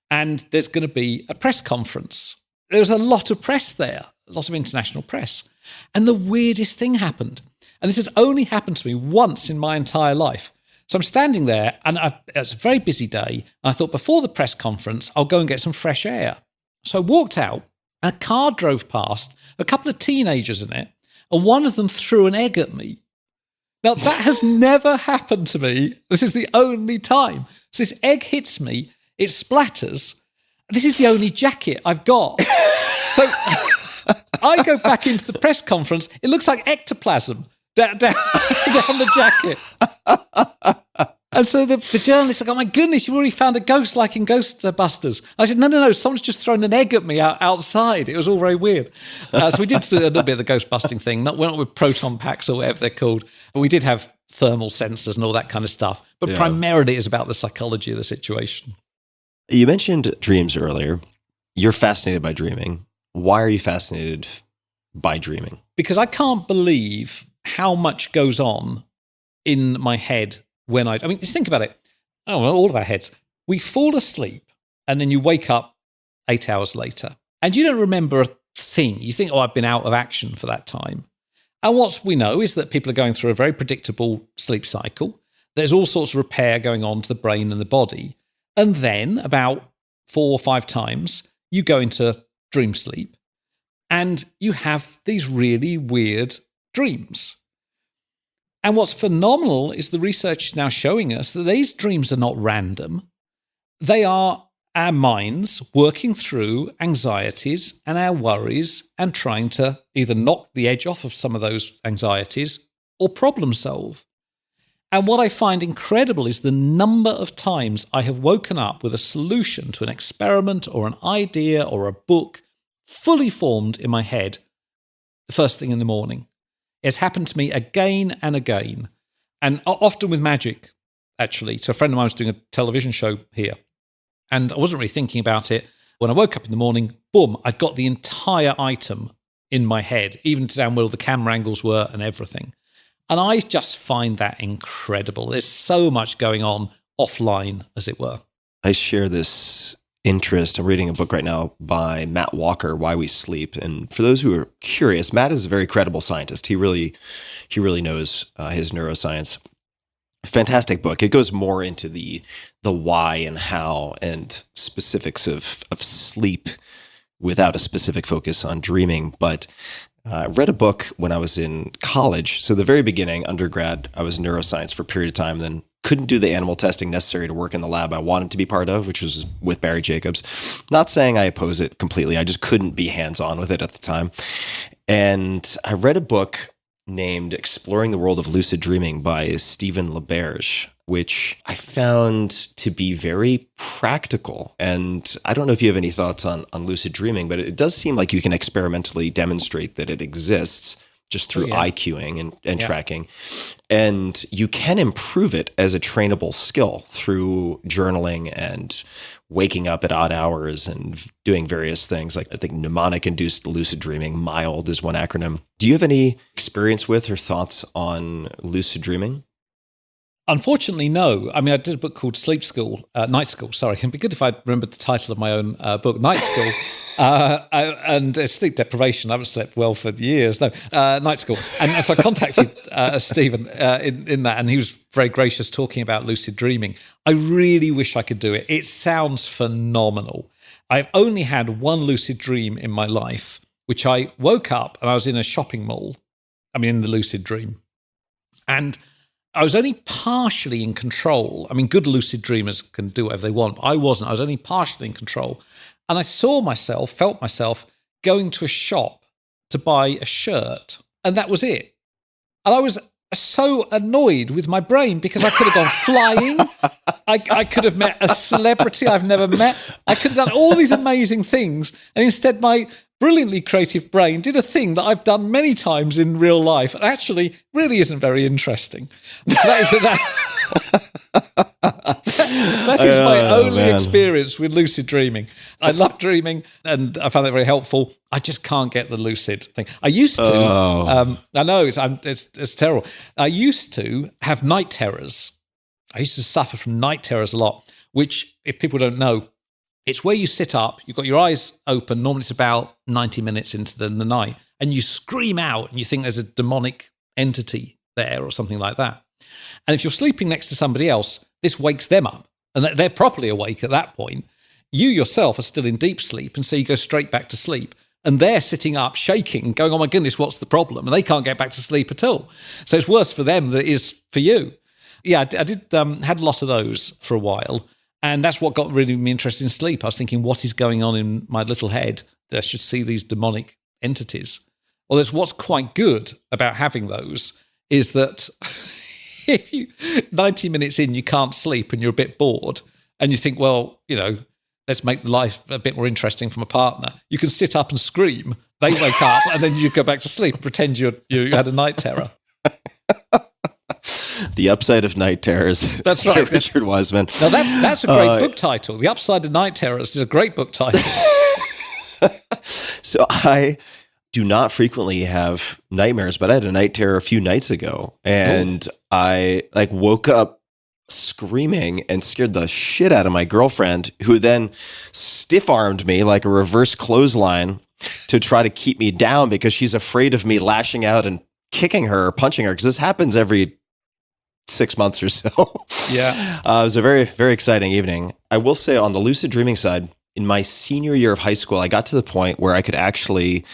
and there's going to be a press conference. There was a lot of press there, lots of international press. And the weirdest thing happened. And this has only happened to me once in my entire life. So I'm standing there, and it's a very busy day, and I thought before the press conference, I'll go and get some fresh air. So I walked out, and a car drove past, a couple of teenagers in it, and one of them threw an egg at me. Now, that has never happened to me. This is the only time. So this egg hits me, it splatters. This is the only jacket I've got. So I go back into the press conference. It looks like ectoplasm down the jacket. And so the journalist's like, oh my goodness, you've already found a ghost like in Ghostbusters. I said, no, someone's just thrown an egg at me outside. It was all very weird. So we did do a little bit of the ghost busting thing. We're not with proton packs or whatever they're called. But we did have thermal sensors and all that kind of stuff. But primarily it's about the psychology of the situation. You mentioned dreams earlier. You're fascinated by dreaming. Why are you fascinated by dreaming? Because I can't believe how much goes on in my head when I mean, just think about it. Oh, well, all of our heads. We fall asleep and then you wake up 8 hours later and you don't remember a thing. You think, oh, I've been out of action for that time. And what we know is that people are going through a very predictable sleep cycle. There's all sorts of repair going on to the brain and the body. And then about 4 or 5 times, you go into dream sleep and you have these really weird dreams. And what's phenomenal is the research is now showing us that these dreams are not random. They are our minds working through anxieties and our worries and trying to either knock the edge off of some of those anxieties or problem solve. And what I find incredible is the number of times I have woken up with a solution to an experiment or an idea or a book fully formed in my head the first thing in the morning. It's happened to me again and again, and often with magic, actually. So a friend of mine was doing a television show here, and I wasn't really thinking about it. When I woke up in the morning, boom, I'd got the entire item in my head, even down where all the camera angles were and everything. And I just find that incredible. There's so much going on offline, as it were. I share this interest. I'm reading a book right now by Matt Walker, Why We Sleep. And for those who are curious, Matt is a very credible scientist. He really knows his neuroscience. Fantastic book. It goes more into the why and how and specifics of sleep without a specific focus on dreaming. But I read a book when I was in college. So the very beginning, undergrad, I was in neuroscience for a period of time, then couldn't do the animal testing necessary to work in the lab I wanted to be part of, which was with Barry Jacobs. Not saying I oppose it completely. I just couldn't be hands-on with it at the time. And I read a book named Exploring the World of Lucid Dreaming by Stephen LaBerge, which I found to be very practical. And I don't know if you have any thoughts on lucid dreaming, but it does seem like you can experimentally demonstrate that it exists just through IQing and tracking. And you can improve it as a trainable skill through journaling and waking up at odd hours and doing various things. Like I think mnemonic-induced lucid dreaming, MILD is one acronym. Do you have any experience with or thoughts on lucid dreaming? Unfortunately, no. I mean, I did a book called Night School. Sorry, it'd be good if I remembered the title of my own book, Night School. And sleep deprivation. I haven't slept well for years. No, Night School. And so I contacted Stephen in that, and he was very gracious talking about lucid dreaming. I really wish I could do it. It sounds phenomenal. I've only had one lucid dream in my life, which I woke up and I was in a shopping mall. I mean, in the lucid dream. And I was only partially in control. I mean, good lucid dreamers can do whatever they want, but I wasn't. I was only partially in control. And I felt myself going to a shop to buy a shirt. And that was it. And I was so annoyed with my brain because I could have gone flying. I could have met a celebrity I've never met. I could have done all these amazing things. And instead, my brilliantly creative brain did a thing that I've done many times in real life and actually really isn't very interesting. So that is my only experience with lucid dreaming. I love dreaming and I found it very helpful. I just can't get the lucid thing. I used to, I know it's terrible. I used to have night terrors. I used to suffer from night terrors a lot, which if people don't know, it's where you sit up, you've got your eyes open, normally it's about 90 minutes into the night, and you scream out and you think there's a demonic entity there or something like that. And if you're sleeping next to somebody else, this wakes them up, and they're properly awake at that point. You yourself are still in deep sleep, and so you go straight back to sleep. And they're sitting up, shaking, going, oh my goodness, what's the problem? And they can't get back to sleep at all. So it's worse for them than it is for you. Yeah, I did had a lot of those for a while. And that's what got really me interested in sleep. I was thinking, what is going on in my little head that I should see these demonic entities? Well, there's what's quite good about having those is that if you 90 minutes in, you can't sleep and you're a bit bored and you think, well, let's make life a bit more interesting from a partner. You can sit up and scream. They wake up and then you go back to sleep and pretend you had a night terror. The Upside of Night Terrors. That's by right. Richard Wiseman. Now that's a great book title. The Upside of Night Terrors is a great book title. So I do not frequently have nightmares, but I had a night terror a few nights ago, and I woke up screaming and scared the shit out of my girlfriend, who then stiff-armed me like a reverse clothesline to try to keep me down because she's afraid of me lashing out and kicking her or punching her, because this happens every 6 months or so. Yeah. It was a very, very exciting evening. I will say, on the lucid dreaming side, in my senior year of high school, I got to the point where I could actually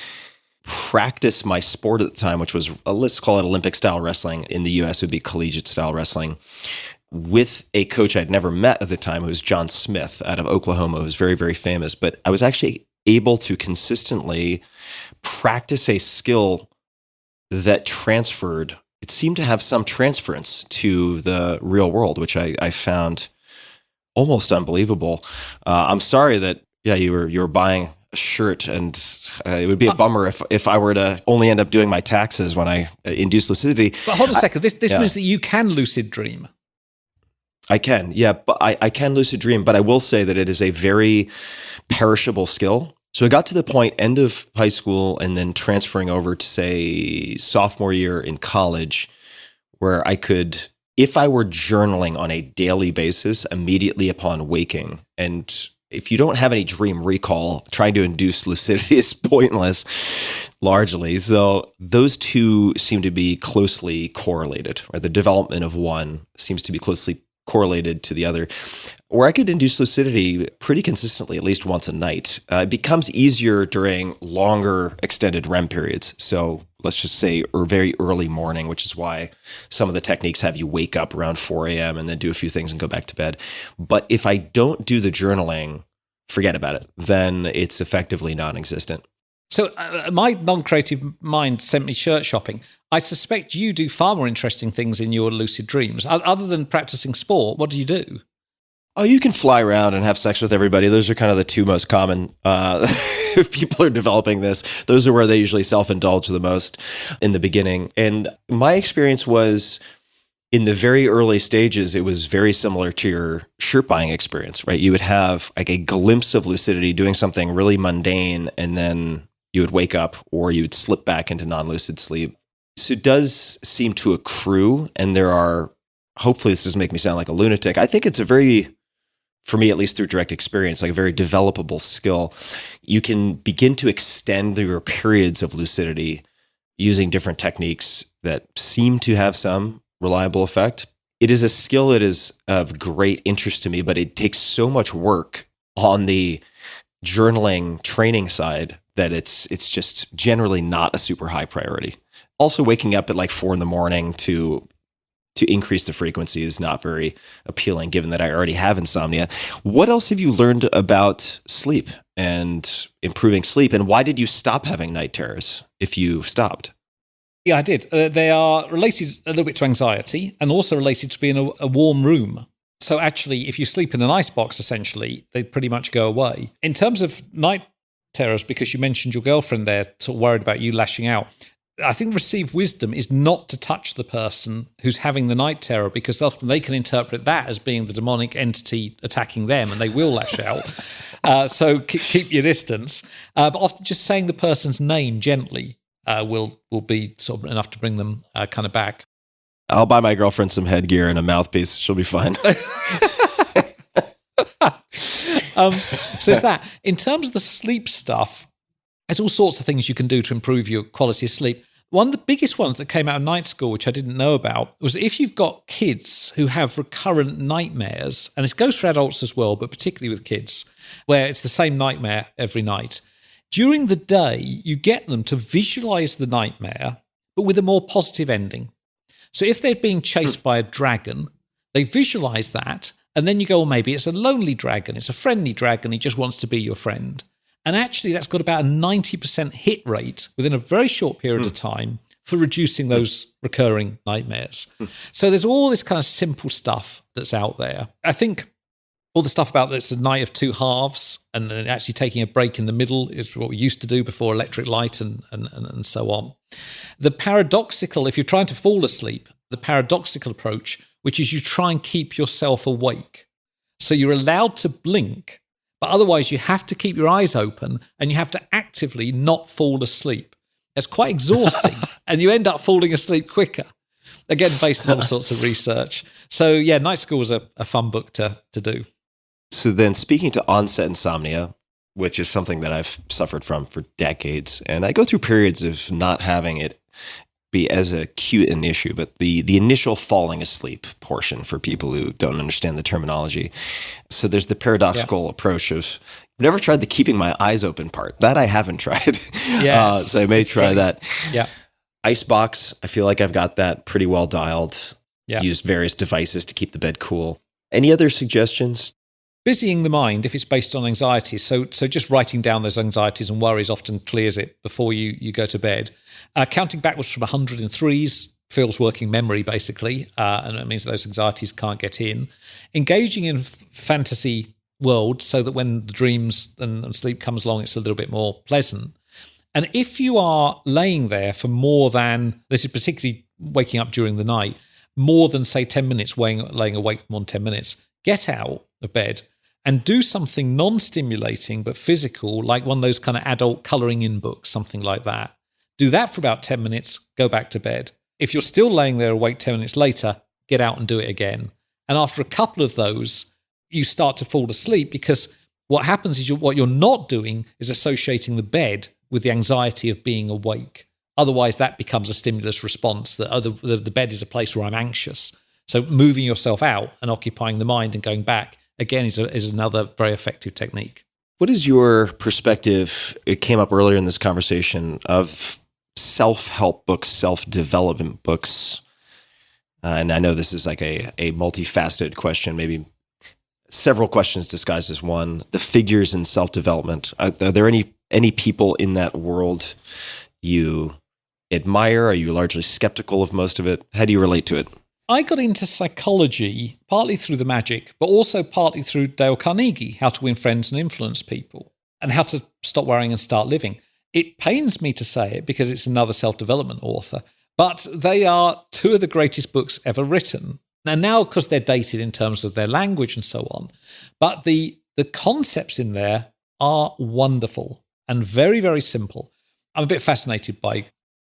practice my sport at the time, which was, let's call it Olympic style wrestling. In the US, it would be collegiate style wrestling, with a coach I'd never met at the time, who was John Smith out of Oklahoma, who was very, very famous. But I was actually able to consistently practice a skill that transferred. It seemed to have some transference to the real world, which I found almost unbelievable. I'm sorry that, you were buying a shirt, and it would be a bummer if I were to only end up doing my taxes when I induce lucidity. But hold a second. This means that you can lucid dream. I can, yeah, but I can lucid dream, but I will say that it is a very perishable skill. So I got to the point, end of high school, and then transferring over to, say, sophomore year in college, where I could, if I were journaling on a daily basis immediately upon waking, and if you don't have any dream recall, trying to induce lucidity is pointless, largely. So those two seem to be closely correlated, or the development of one seems to be closely correlated to the other, where I could induce lucidity pretty consistently, at least once a night. It becomes easier during longer extended REM periods. So let's just say very early morning, which is why some of the techniques have you wake up around 4 a.m. and then do a few things and go back to bed. But if I don't do the journaling, forget about it. Then it's effectively non-existent. So my non-creative mind sent me shirt shopping. I suspect you do far more interesting things in your lucid dreams. Other than practicing sport, what do you do? Oh, you can fly around and have sex with everybody. Those are kind of the two most common. If people are developing this, those are where they usually self-indulge the most in the beginning. And my experience was, in the very early stages, it was very similar to your shirt buying experience, right? You would have like a glimpse of lucidity doing something really mundane, and then you would wake up, or you would slip back into non-lucid sleep. So it does seem to accrue, and there are, hopefully this doesn't make me sound like a lunatic, I think it's a very, for me at least through direct experience, like a very developable skill. You can begin to extend your periods of lucidity using different techniques that seem to have some reliable effect. It is a skill that is of great interest to me, but it takes so much work on the journaling training side that it's just generally not a super high priority. Also, waking up at like 4 a.m. to increase the frequency is not very appealing, given that I already have insomnia. What else have you learned about sleep and improving sleep? And why did you stop having night terrors if you stopped? Yeah, I did. They are related a little bit to anxiety, and also related to being in a warm room. So actually, if you sleep in an icebox, essentially, they pretty much go away. In terms of night terrors, because you mentioned your girlfriend there, sort of worried about you lashing out, I think received wisdom is not to touch the person who's having the night terror, because often they can interpret that as being the demonic entity attacking them, and they will lash out. So keep your distance. But often just saying the person's name gently will be sort of enough to bring them kind of back. I'll buy my girlfriend some headgear and a mouthpiece. She'll be fine. So there's that. In terms of the sleep stuff, there's all sorts of things you can do to improve your quality of sleep. One of the biggest ones that came out of night school, which I didn't know about, was if you've got kids who have recurrent nightmares, and this goes for adults as well, but particularly with kids, where it's the same nightmare every night. During the day, you get them to visualize the nightmare, but with a more positive ending. So if they're being chased by a dragon, they visualize that, and then you go, well, maybe it's a lonely dragon, it's a friendly dragon, he just wants to be your friend. And actually, that's got about a 90% hit rate within a very short period of time for reducing those recurring nightmares. So there's all this kind of simple stuff that's out there. I think all the stuff about this night of two halves and then actually taking a break in the middle is what we used to do before electric light and so on. The paradoxical, if you're trying to fall asleep, the paradoxical approach, which is you try and keep yourself awake. So you're allowed to blink, but otherwise you have to keep your eyes open and you have to actively not fall asleep. It's quite exhausting and you end up falling asleep quicker. Again, based on all sorts of research. So yeah, Night School was a fun book to do. So then speaking to onset insomnia, which is something that I've suffered from for decades, and I go through periods of not having it be as acute an issue, but the initial falling asleep portion for people who don't understand the terminology. So there's the paradoxical approach of, I've never tried the keeping my eyes open part. That I haven't tried. Yeah, so I may try that. Yeah. Icebox, I feel like I've got that pretty well dialed. Yeah. Used various devices to keep the bed cool. Any other suggestions? Busying the mind, if it's based on anxiety, so just writing down those anxieties and worries often clears it before you go to bed. Counting backwards from 100 in threes fills working memory, basically, and it means those anxieties can't get in. Engaging in fantasy worlds so that when the dreams and sleep comes along, it's a little bit more pleasant. And if you are laying there for more than, this is particularly waking up during the night, more than, say, 10 minutes, laying awake for more than 10 minutes, get out of bed and do something non-stimulating but physical, like one of those kind of adult colouring in books, something like that. Do that for about 10 minutes, go back to bed. If you're still laying there awake 10 minutes later, get out and do it again. And after a couple of those, you start to fall asleep, because what happens is what you're not doing is associating the bed with the anxiety of being awake. Otherwise, that becomes a stimulus response, that the bed is a place where I'm anxious. So moving yourself out and occupying the mind and going back, again, is another very effective technique. What is your perspective? It came up earlier in this conversation of self-help books, self-development books. And I know this is like a multifaceted question, maybe several questions disguised as one. The figures in self-development. Are there any people in that world you admire? Are you largely skeptical of most of it? How do you relate to it? I got into psychology partly through the magic, but also partly through Dale Carnegie, How to Win Friends and Influence People, and How to Stop Worrying and Start Living. It pains me to say it because it's another self-development author, but they are two of the greatest books ever written. And now, because they're dated in terms of their language and so on, but the concepts in there are wonderful and very, very simple. I'm a bit fascinated by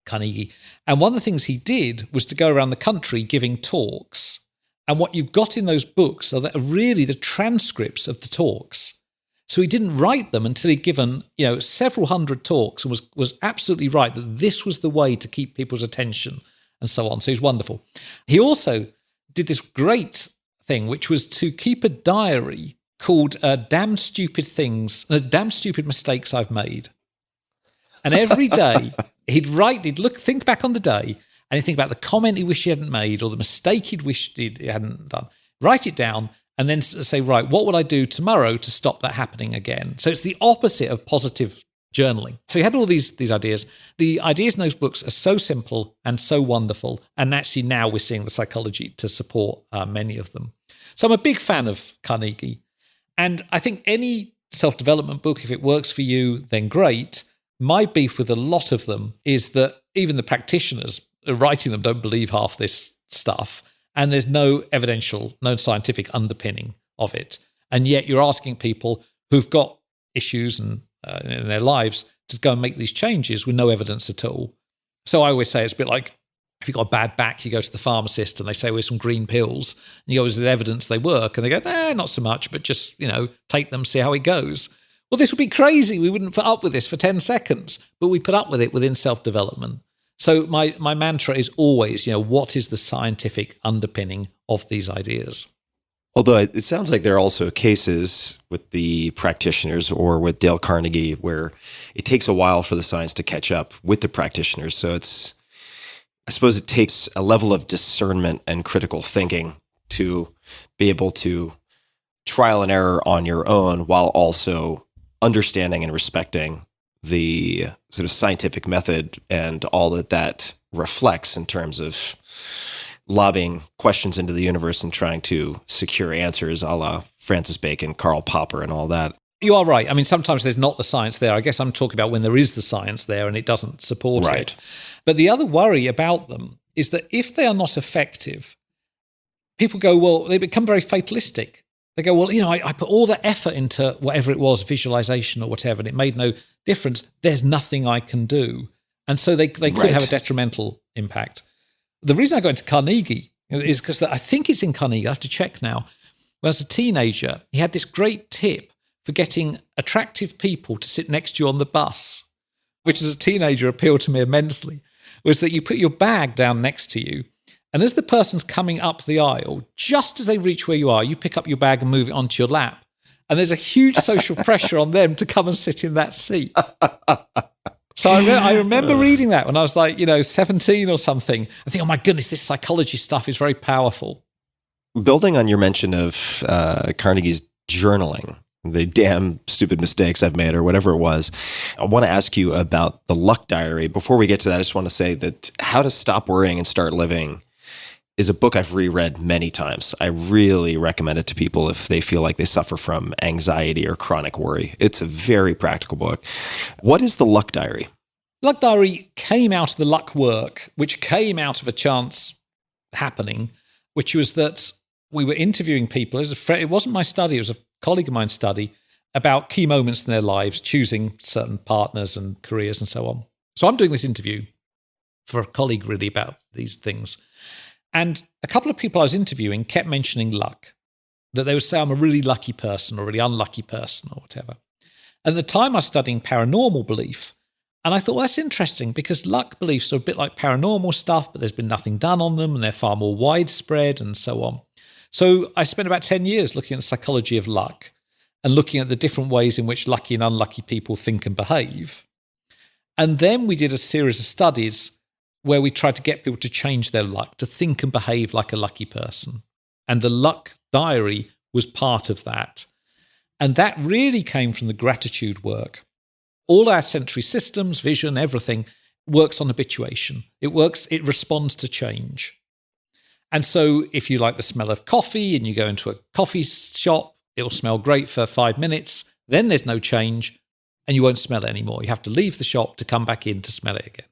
Carnegie. And one of the things he did was to go around the country giving talks. And what you've got in those books are really the transcripts of the talks. So he didn't write them until he'd given, several hundred talks, and was absolutely right that this was the way to keep people's attention and so on. So he's wonderful. He also did this great thing, which was to keep a diary called Damn Stupid Mistakes I've Made. And every day he'd think back on the day, and he'd think about the comment he wished he hadn't made or the mistake he'd wished he hadn't done. Write it down and then say, right, what would I do tomorrow to stop that happening again? So it's the opposite of positive journaling. So he had all these ideas. The ideas in those books are so simple and so wonderful. And actually now we're seeing the psychology to support many of them. So I'm a big fan of Carnegie. And I think any self-development book, if it works for you, then great. My beef with a lot of them is that even the practitioners writing them don't believe half this stuff, and there's no scientific underpinning of it. And yet you're asking people who've got issues in their lives to go and make these changes with no evidence at all. So I always say it's a bit like if you've got a bad back, you go to the pharmacist and they say, "Where's some green pills?" And you go, "Is there evidence they work?" And they go, "Not so much, but just, take them, see how it goes." Well, this would be crazy. We wouldn't put up with this for 10 seconds, but we put up with it within self-development. So my mantra is always, what is the scientific underpinning of these ideas? Although it sounds like there are also cases with the practitioners or with Dale Carnegie where it takes a while for the science to catch up with the practitioners. So I suppose it takes a level of discernment and critical thinking to be able to trial and error on your own while also understanding and respecting the sort of scientific method and all that reflects in terms of lobbing questions into the universe and trying to secure answers a la Francis Bacon, Karl Popper, and all that. You are right. I mean, sometimes there's not the science there. I guess I'm talking about when there is the science there and it doesn't support it. But the other worry about them is that if they are not effective, people go, well, they become very fatalistic. They go, well, I put all the effort into whatever it was, visualization or whatever, and it made no difference. There's nothing I can do. And so they could have a detrimental impact. The reason I got into Carnegie is because I think it's in Carnegie. I have to check now. When I was a teenager, he had this great tip for getting attractive people to sit next to you on the bus, which as a teenager appealed to me immensely, was that you put your bag down next to you, and as the person's coming up the aisle, just as they reach where you are, you pick up your bag and move it onto your lap. And there's a huge social pressure on them to come and sit in that seat. So I remember reading that when I was 17 or something. I think, oh my goodness, this psychology stuff is very powerful. Building on your mention of Carnegie's journaling, the damn stupid mistakes I've made or whatever it was, I want to ask you about the Luck Diary. Before we get to that, I just want to say that How to Stop Worrying and Start Living is a book I've reread many times. I really recommend it to people if they feel like they suffer from anxiety or chronic worry. It's a very practical book. What is the Luck Diary? Luck Diary came out of the luck work, which came out of a chance happening, which was that we were interviewing people. It wasn't my study, it was a colleague of mine's study about key moments in their lives, choosing certain partners and careers and so on. So I'm doing this interview for a colleague really about these things. And a couple of people I was interviewing kept mentioning luck, that they would say I'm a really lucky person or a really unlucky person or whatever. At the time I was studying paranormal belief, and I thought, well, that's interesting because luck beliefs are a bit like paranormal stuff, but there's been nothing done on them and they're far more widespread and so on. So I spent about 10 years looking at the psychology of luck and looking at the different ways in which lucky and unlucky people think and behave. And then we did a series of studies where we tried to get people to change their luck, to think and behave like a lucky person. And the Luck Diary was part of that. And that really came from the gratitude work. All our sensory systems, vision, everything works on habituation. It responds to change. And so if you like the smell of coffee and you go into a coffee shop, it'll smell great for 5 minutes, then there's no change and you won't smell it anymore. You have to leave the shop to come back in to smell it again.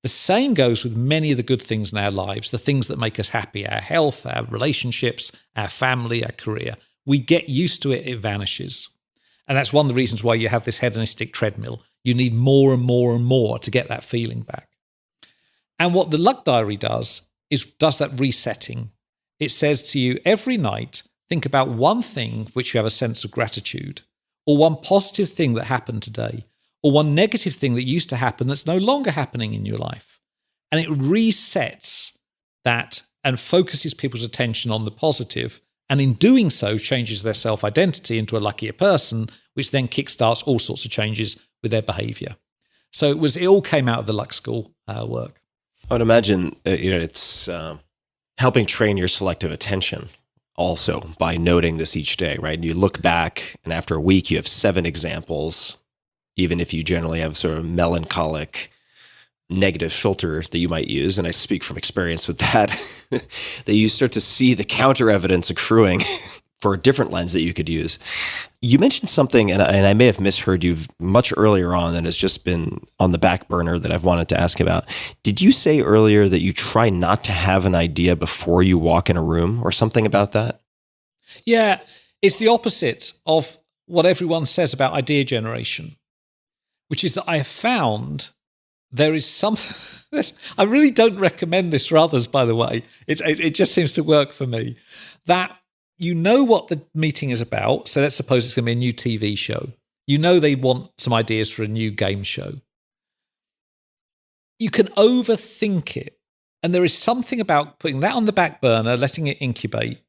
The same goes with many of the good things in our lives, the things that make us happy, our health, our relationships, our family, our career. We get used to it, it vanishes. And that's one of the reasons why you have this hedonistic treadmill. You need more and more and more to get that feeling back. And what the Luck Diary does that resetting. It says to you every night, think about one thing which you have a sense of gratitude, or one positive thing that happened today, or one negative thing that used to happen that's no longer happening in your life. And it resets that and focuses people's attention on the positive, and in doing so changes their self-identity into a luckier person, which then kickstarts all sorts of changes with their behavior. So it all came out of the Luck School work. I would imagine it's helping train your selective attention also by noting this each day, right? You look back and after a week you have 7 examples, even if you generally have sort of melancholic negative filter that you might use, and I speak from experience with that, that you start to see the counter evidence accruing for a different lens that you could use. You mentioned something, and I may have misheard you much earlier on that has just been on the back burner that I've wanted to ask about. Did you say earlier that you try not to have an idea before you walk in a room or something about that? Yeah, it's the opposite of what everyone says about idea generation, which is that I have found there is some... I really don't recommend this for others, by the way. It just seems to work for me. That you know what the meeting is about. So let's suppose it's going to be a new TV show. You know they want some ideas for a new game show. You can overthink it. And there is something about putting that on the back burner, letting it incubate.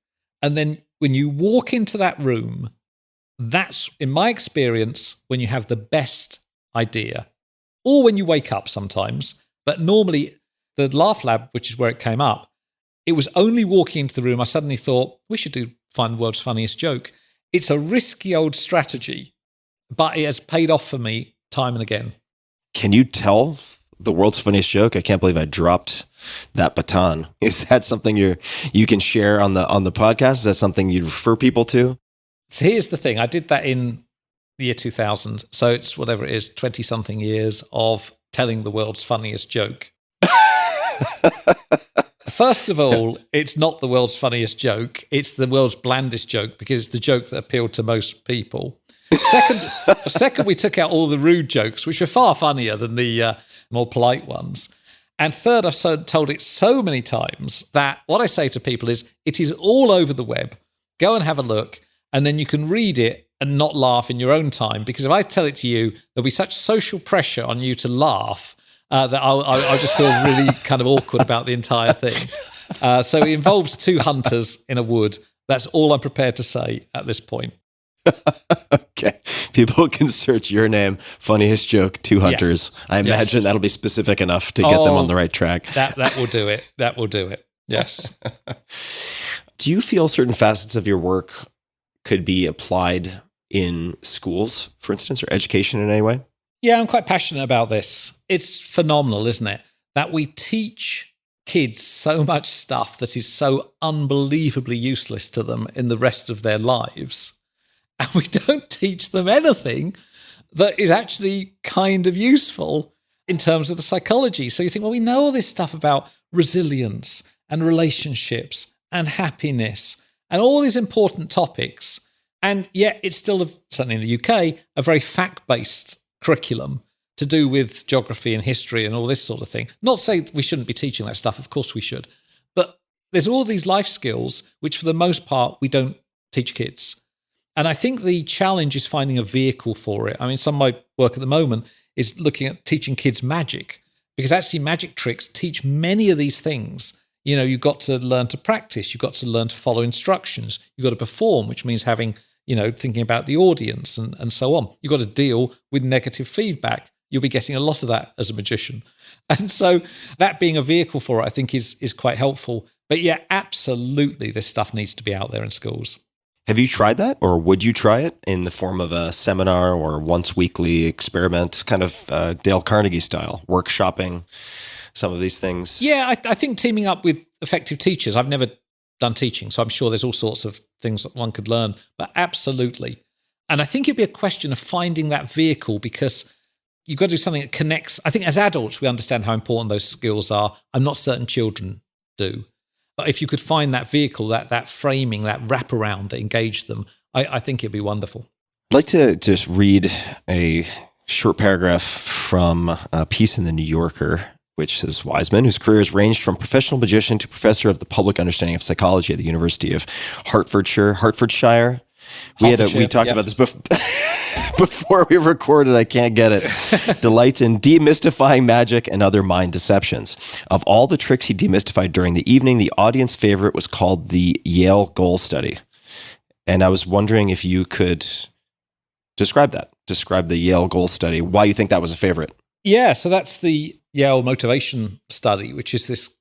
And then when you walk into that room, that's, in my experience, when you have the best idea. Or when you wake up sometimes. But normally, the Laugh Lab, which is where it came up, it was only walking into the room, I suddenly thought, we should find the world's funniest joke. It's a risky old strategy, but it has paid off for me time and again. Can you tell the world's funniest joke? I can't believe I dropped that baton. Is that something you can share on the podcast? Is that something you'd refer people to? So here's the thing. I did that in the year 2000. So it's whatever it is, 20-something years of telling the world's funniest joke. First of all, it's not the world's funniest joke. It's the world's blandest joke because it's the joke that appealed to most people. Second, we took out all the rude jokes, which were far funnier than the more polite ones. And third, I've told it so many times that what I say to people is, it is all over the web. Go and have a look, and then you can read it and not laugh in your own time. Because if I tell it to you, there'll be such social pressure on you to laugh that I'll just feel really kind of awkward about the entire thing. So it involves two hunters in a wood. That's all I'm prepared to say at this point. Okay. People can search your name, funniest joke, two hunters. Yeah. I imagine that'll be specific enough to get them on the right track. That will do it. That will do it. Yes. Do you feel certain facets of your work could be applied in schools, for instance, or education in any way? Yeah, I'm quite passionate about this. It's phenomenal, isn't it? That we teach kids so much stuff that is so unbelievably useless to them in the rest of their lives. And we don't teach them anything that is actually kind of useful in terms of the psychology. So you think, well, we know all this stuff about resilience and relationships and happiness and all these important topics. And yet it's still, certainly in the UK, a very fact-based curriculum to do with geography and history and all this sort of thing. Not to say we shouldn't be teaching that stuff. Of course we should. But there's all these life skills, which for the most part, we don't teach kids. And I think the challenge is finding a vehicle for it. I mean, some of my work at the moment is looking at teaching kids magic, because actually magic tricks teach many of these things. You know, you've got to learn to practice. You've got to learn to follow instructions. You've got to perform, which means having, thinking about the audience and so on. You've got to deal with negative feedback. You'll be getting a lot of that as a magician. And so that being a vehicle for it, I think is quite helpful. But yeah, absolutely, this stuff needs to be out there in schools. Have you tried that, or would you try it in the form of a seminar or once weekly experiment, kind of Dale Carnegie style, workshopping some of these things? Yeah, I think teaming up with effective teachers. I've never done teaching, so I'm sure there's all sorts of things that one could learn, but absolutely. And I think it'd be a question of finding that vehicle, because you've got to do something that connects. I think as adults, we understand how important those skills are. I'm not certain children do. But if you could find that vehicle, that framing, that wraparound that engaged them, I think it'd be wonderful. I'd like to just read a short paragraph from a piece in the New Yorker, which says, Wiseman, whose career has ranged from professional magician to professor of the public understanding of psychology at the University of Hertfordshire. We talked about this before we recorded. I can't get it. Delights in demystifying magic and other mind deceptions. Of all the tricks he demystified during the evening, the audience favorite was called the Yale Goal Study. And I was wondering if you could describe the Yale Goal Study, why you think that was a favorite. Yeah, so that's the Yale Motivation Study, which is this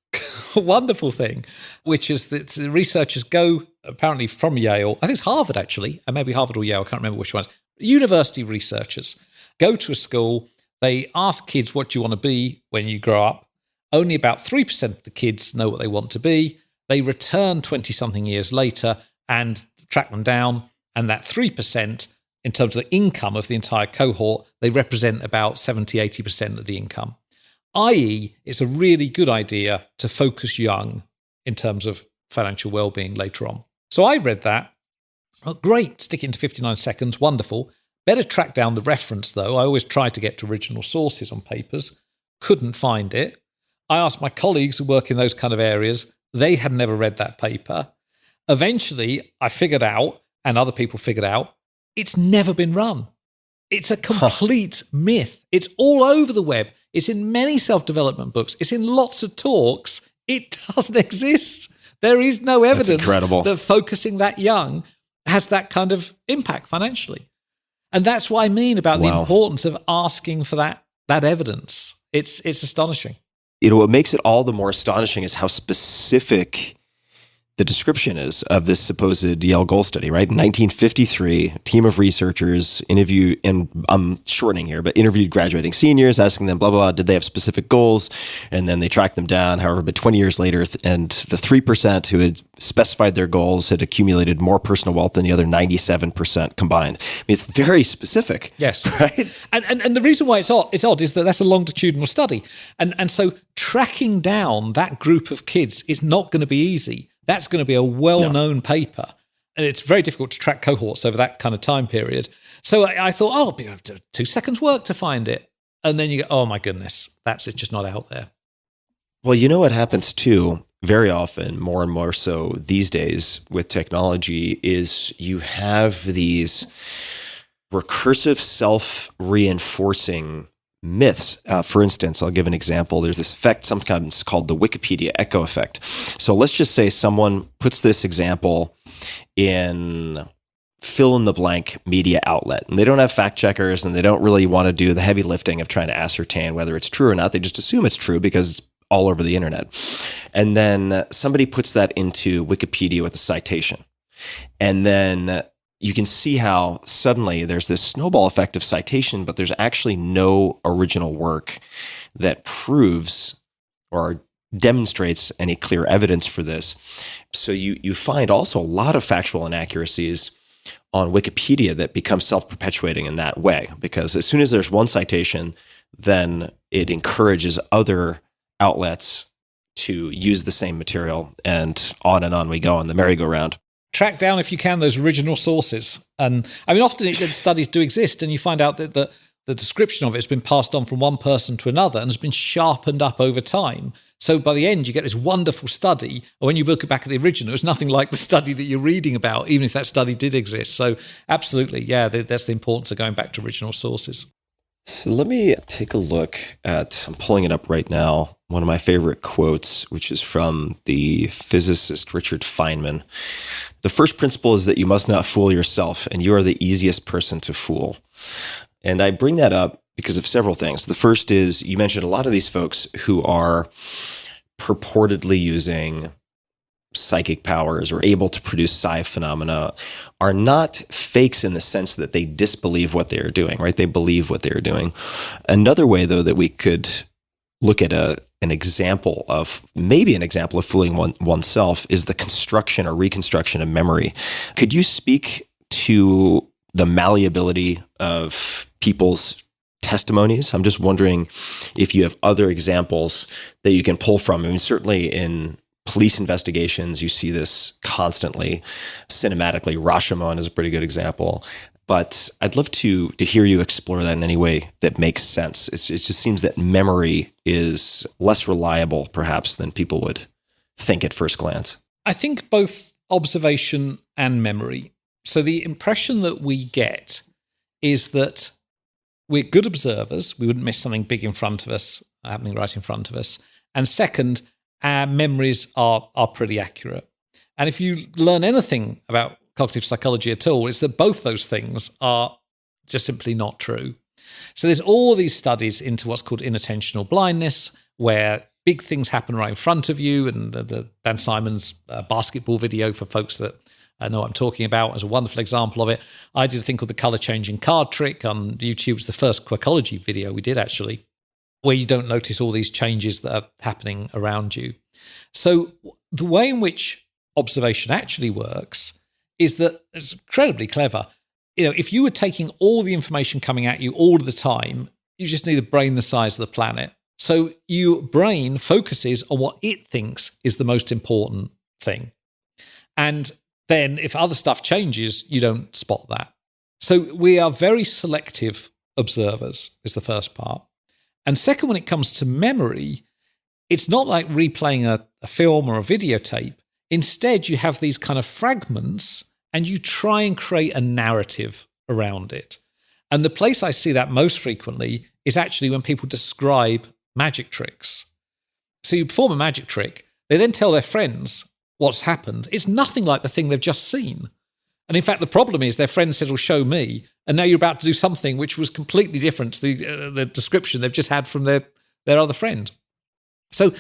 wonderful thing, which is that the researchers go apparently from Yale, I think it's Harvard actually, and maybe Harvard or Yale, I can't remember which ones. University researchers go to a school, they ask kids, what do you want to be when you grow up? Only about 3% of the kids know what they want to be. They return 20-something years later and track them down, and that 3%, in terms of the income of the entire cohort, they represent about 70-80% of the income. I.e., it's a really good idea to focus young in terms of financial well-being later on. So I read that. Oh, great, stick it into 59 seconds, wonderful. Better track down the reference, though. I always try to get to original sources on papers. Couldn't find it. I asked my colleagues who work in those kind of areas. They had never read that paper. Eventually, I figured out, and other people figured out, it's never been run. It's a complete myth. It's all over the web. It's in many self-development books. It's in lots of talks. It doesn't exist. There is no evidence that focusing that young has that kind of impact financially. And that's what I mean about the importance of asking for that evidence. It's astonishing. What makes it all the more astonishing is how specific the description is of this supposed Yale goal study, right? In 1953, a team of researchers interviewed, and I'm shortening here, but interviewed graduating seniors, asking them, blah, blah, blah, did they have specific goals? And then they tracked them down. However, but 20 years later, and the 3% who had specified their goals had accumulated more personal wealth than the other 97% combined. I mean, it's very specific. Yes. Right? And the reason why it's odd is that that's a longitudinal study. And so tracking down that group of kids is not going to be easy. That's going to be a well-known paper. And it's very difficult to track cohorts over that kind of time period. So I thought, oh, it'll be 2 seconds work to find it. And then you go, oh my goodness, it's just not out there. Well, you know what happens too, very often, more and more so these days with technology, is you have these recursive self-reinforcing myths. For instance, I'll give an example. There's this effect sometimes called the Wikipedia echo effect. So let's just say someone puts this example in fill in the blank media outlet, and they don't have fact checkers, and they don't really want to do the heavy lifting of trying to ascertain whether it's true or not. They just assume it's true because it's all over the internet. And then somebody puts that into Wikipedia with a citation. And then you can see how suddenly there's this snowball effect of citation, but there's actually no original work that proves or demonstrates any clear evidence for this. So you find also a lot of factual inaccuracies on Wikipedia that become self-perpetuating in that way, because as soon as there's one citation, then it encourages other outlets to use the same material, and on we go on the merry-go-round. Track down, if you can, those original sources. And I mean, often studies do exist, and you find out that the description of it has been passed on from one person to another and has been sharpened up over time. So by the end, you get this wonderful study. And when you look back at the original, it's nothing like the study that you're reading about, even if that study did exist. So absolutely, yeah, that's the importance of going back to original sources. So let me take a look at, I'm pulling it up right now, one of my favorite quotes, which is from the physicist Richard Feynman. The first principle is that you must not fool yourself, and you are the easiest person to fool. And I bring that up because of several things. The first is, you mentioned a lot of these folks who are purportedly using psychic powers or able to produce psi phenomena are not fakes in the sense that they disbelieve what they are doing, right? They believe what they are doing. Another way, though, that we could look at an example of fooling oneself is the construction or reconstruction of memory. Could you speak to the malleability of people's testimonies? I'm just wondering if you have other examples that you can pull from. I mean, certainly in police investigations, you see this constantly. Cinematically, Rashomon is a pretty good example. But I'd love to hear you explore that in any way that makes sense. It just seems that memory is less reliable, perhaps, than people would think at first glance. I think both observation and memory. So the impression that we get is that we're good observers. We wouldn't miss something big in front of us, happening right in front of us. And second, our memories are pretty accurate. And if you learn anything about cognitive psychology at all, it's that both those things are just simply not true. So there's all these studies into what's called inattentional blindness, where big things happen right in front of you. And the Dan Simon's basketball video, for folks that know what I'm talking about, is a wonderful example of it. I did a thing called the color changing card trick on YouTube. It was the first Quirkology video we did, actually, where you don't notice all these changes that are happening around you. So the way in which observation actually works is that it's incredibly clever. You know, if you were taking all the information coming at you all of the time, you just need a brain the size of the planet. So your brain focuses on what it thinks is the most important thing. And then if other stuff changes, you don't spot that. So we are very selective observers, is the first part. And second, when it comes to memory, it's not like replaying a film or a videotape. Instead, you have these kind of fragments and you try and create a narrative around it. And the place I see that most frequently is actually when people describe magic tricks. So you perform a magic trick, they then tell their friends what's happened. It's nothing like the thing they've just seen. And in fact, the problem is their friend said, well, show me. And now you're about to do something which was completely different to the description they've just had from their other friend. So,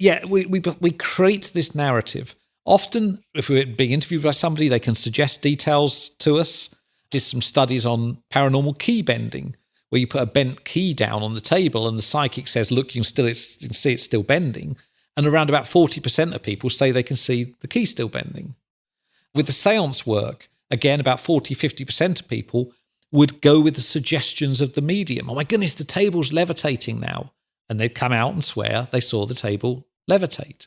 yeah, we create this narrative. Often, if we're being interviewed by somebody, they can suggest details to us. Did some studies on paranormal key bending, where you put a bent key down on the table and the psychic says, look, you can see it's still bending. And around about 40% of people say they can see the key still bending. With the seance work, again, about 40-50% of people would go with the suggestions of the medium. Oh my goodness, the table's levitating now. And they'd come out and swear they saw the table levitate.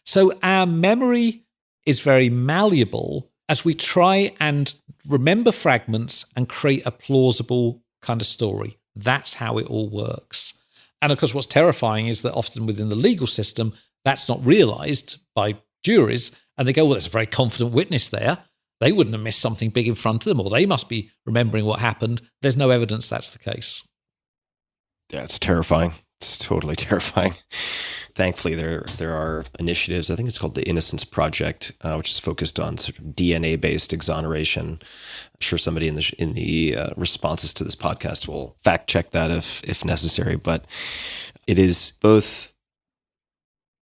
So our memory is very malleable as we try and remember fragments and create a plausible kind of story. That's how it all works. And of course, what's terrifying is that often within the legal system, that's not realized by juries. And they go, well, there's a very confident witness there. They wouldn't have missed something big in front of them, or they must be remembering what happened. There's no evidence that's the case. Yeah, it's terrifying. It's totally terrifying. Thankfully, there are initiatives. I think it's called the Innocence Project, which is focused on sort of DNA-based exoneration. I'm sure somebody in the responses to this podcast will fact check that if necessary. But it is both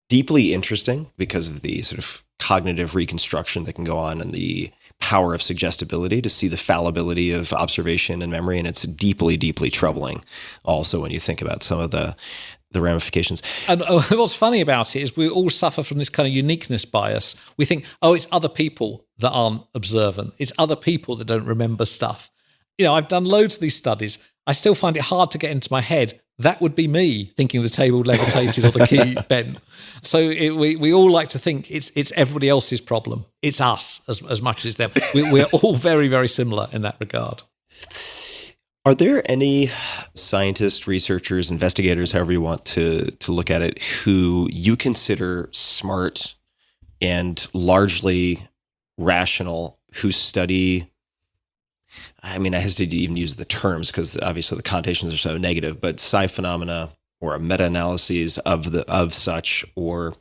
deeply interesting because of the sort of cognitive reconstruction that can go on and the power of suggestibility to see the fallibility of observation and memory. And it's deeply, deeply troubling also when you think about some of the ramifications. And what's funny about it is we all suffer from this kind of uniqueness bias. We think, oh, it's other people that aren't observant. It's other people that don't remember stuff. You know, I've done loads of these studies. I still find it hard to get into my head. That would be me thinking the table levitated or the key bent. So we all like to think it's everybody else's problem. It's us as much as them. We're all very, very similar in that regard. Are there any scientists, researchers, investigators, however you want to look at it, who you consider smart and largely rational, who study, I mean, I hesitate to even use the terms because obviously the connotations are so negative, but psi phenomena or meta-analyses of such, or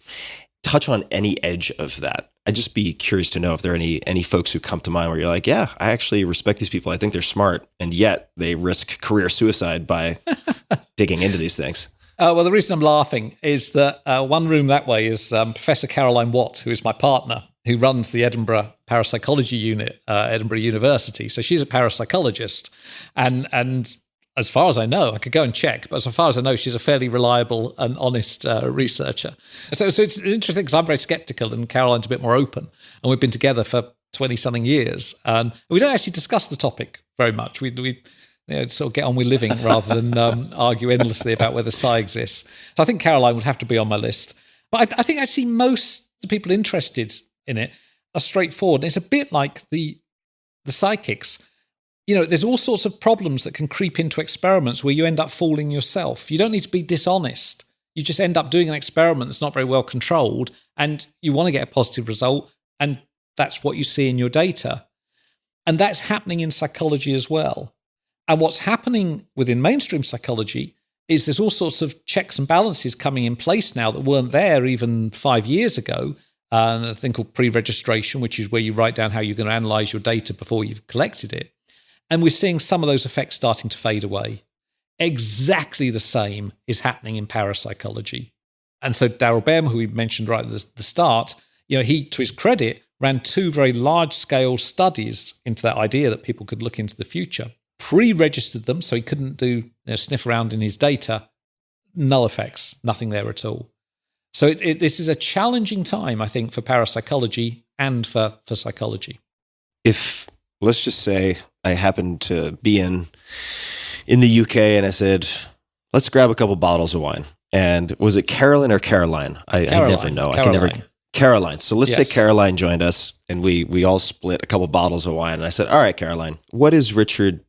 touch on any edge of that? I'd just be curious to know if there are any folks who come to mind where you're like, yeah, I actually respect these people. I think they're smart, and yet they risk career suicide by digging into these things. Well, the reason I'm laughing is that one room that way is Professor Caroline Watt, who is my partner, who runs the Edinburgh Parapsychology Unit at Edinburgh University. So she's a parapsychologist, and as far as I know, I could go and check, but as far as I know, she's a fairly reliable and honest researcher. So it's interesting because I'm very skeptical and Caroline's a bit more open, and we've been together for 20-something years, and we don't actually discuss the topic very much. We sort of get on with living rather than argue endlessly about whether psi exists. So I think Caroline would have to be on my list. But I think actually most of the people interested in it are straightforward. And it's a bit like the psychics. You know, there's all sorts of problems that can creep into experiments where you end up fooling yourself. You don't need to be dishonest. You just end up doing an experiment that's not very well controlled, and you want to get a positive result, and that's what you see in your data. And that's happening in psychology as well. And what's happening within mainstream psychology is there's all sorts of checks and balances coming in place now that weren't there even 5 years ago. A thing called pre-registration, which is where you write down how you're going to analyze your data before you've collected it. And we're seeing some of those effects starting to fade away. Exactly the same is happening in parapsychology. And so Daryl Behm, who we mentioned right at the start, he, to his credit, ran 2 very large-scale studies into that idea that people could look into the future. Pre-registered them, so he couldn't do sniff around in his data. Null effects, nothing there at all. So this is a challenging time, I think, for parapsychology and for psychology. If, let's just say, I happened to be in the UK and I said, let's grab a couple bottles of wine. And was it Carolyn or Caroline? I never know. Caroline. So let's say Caroline joined us and we all split a couple bottles of wine. And I said, all right, Caroline, what is Richard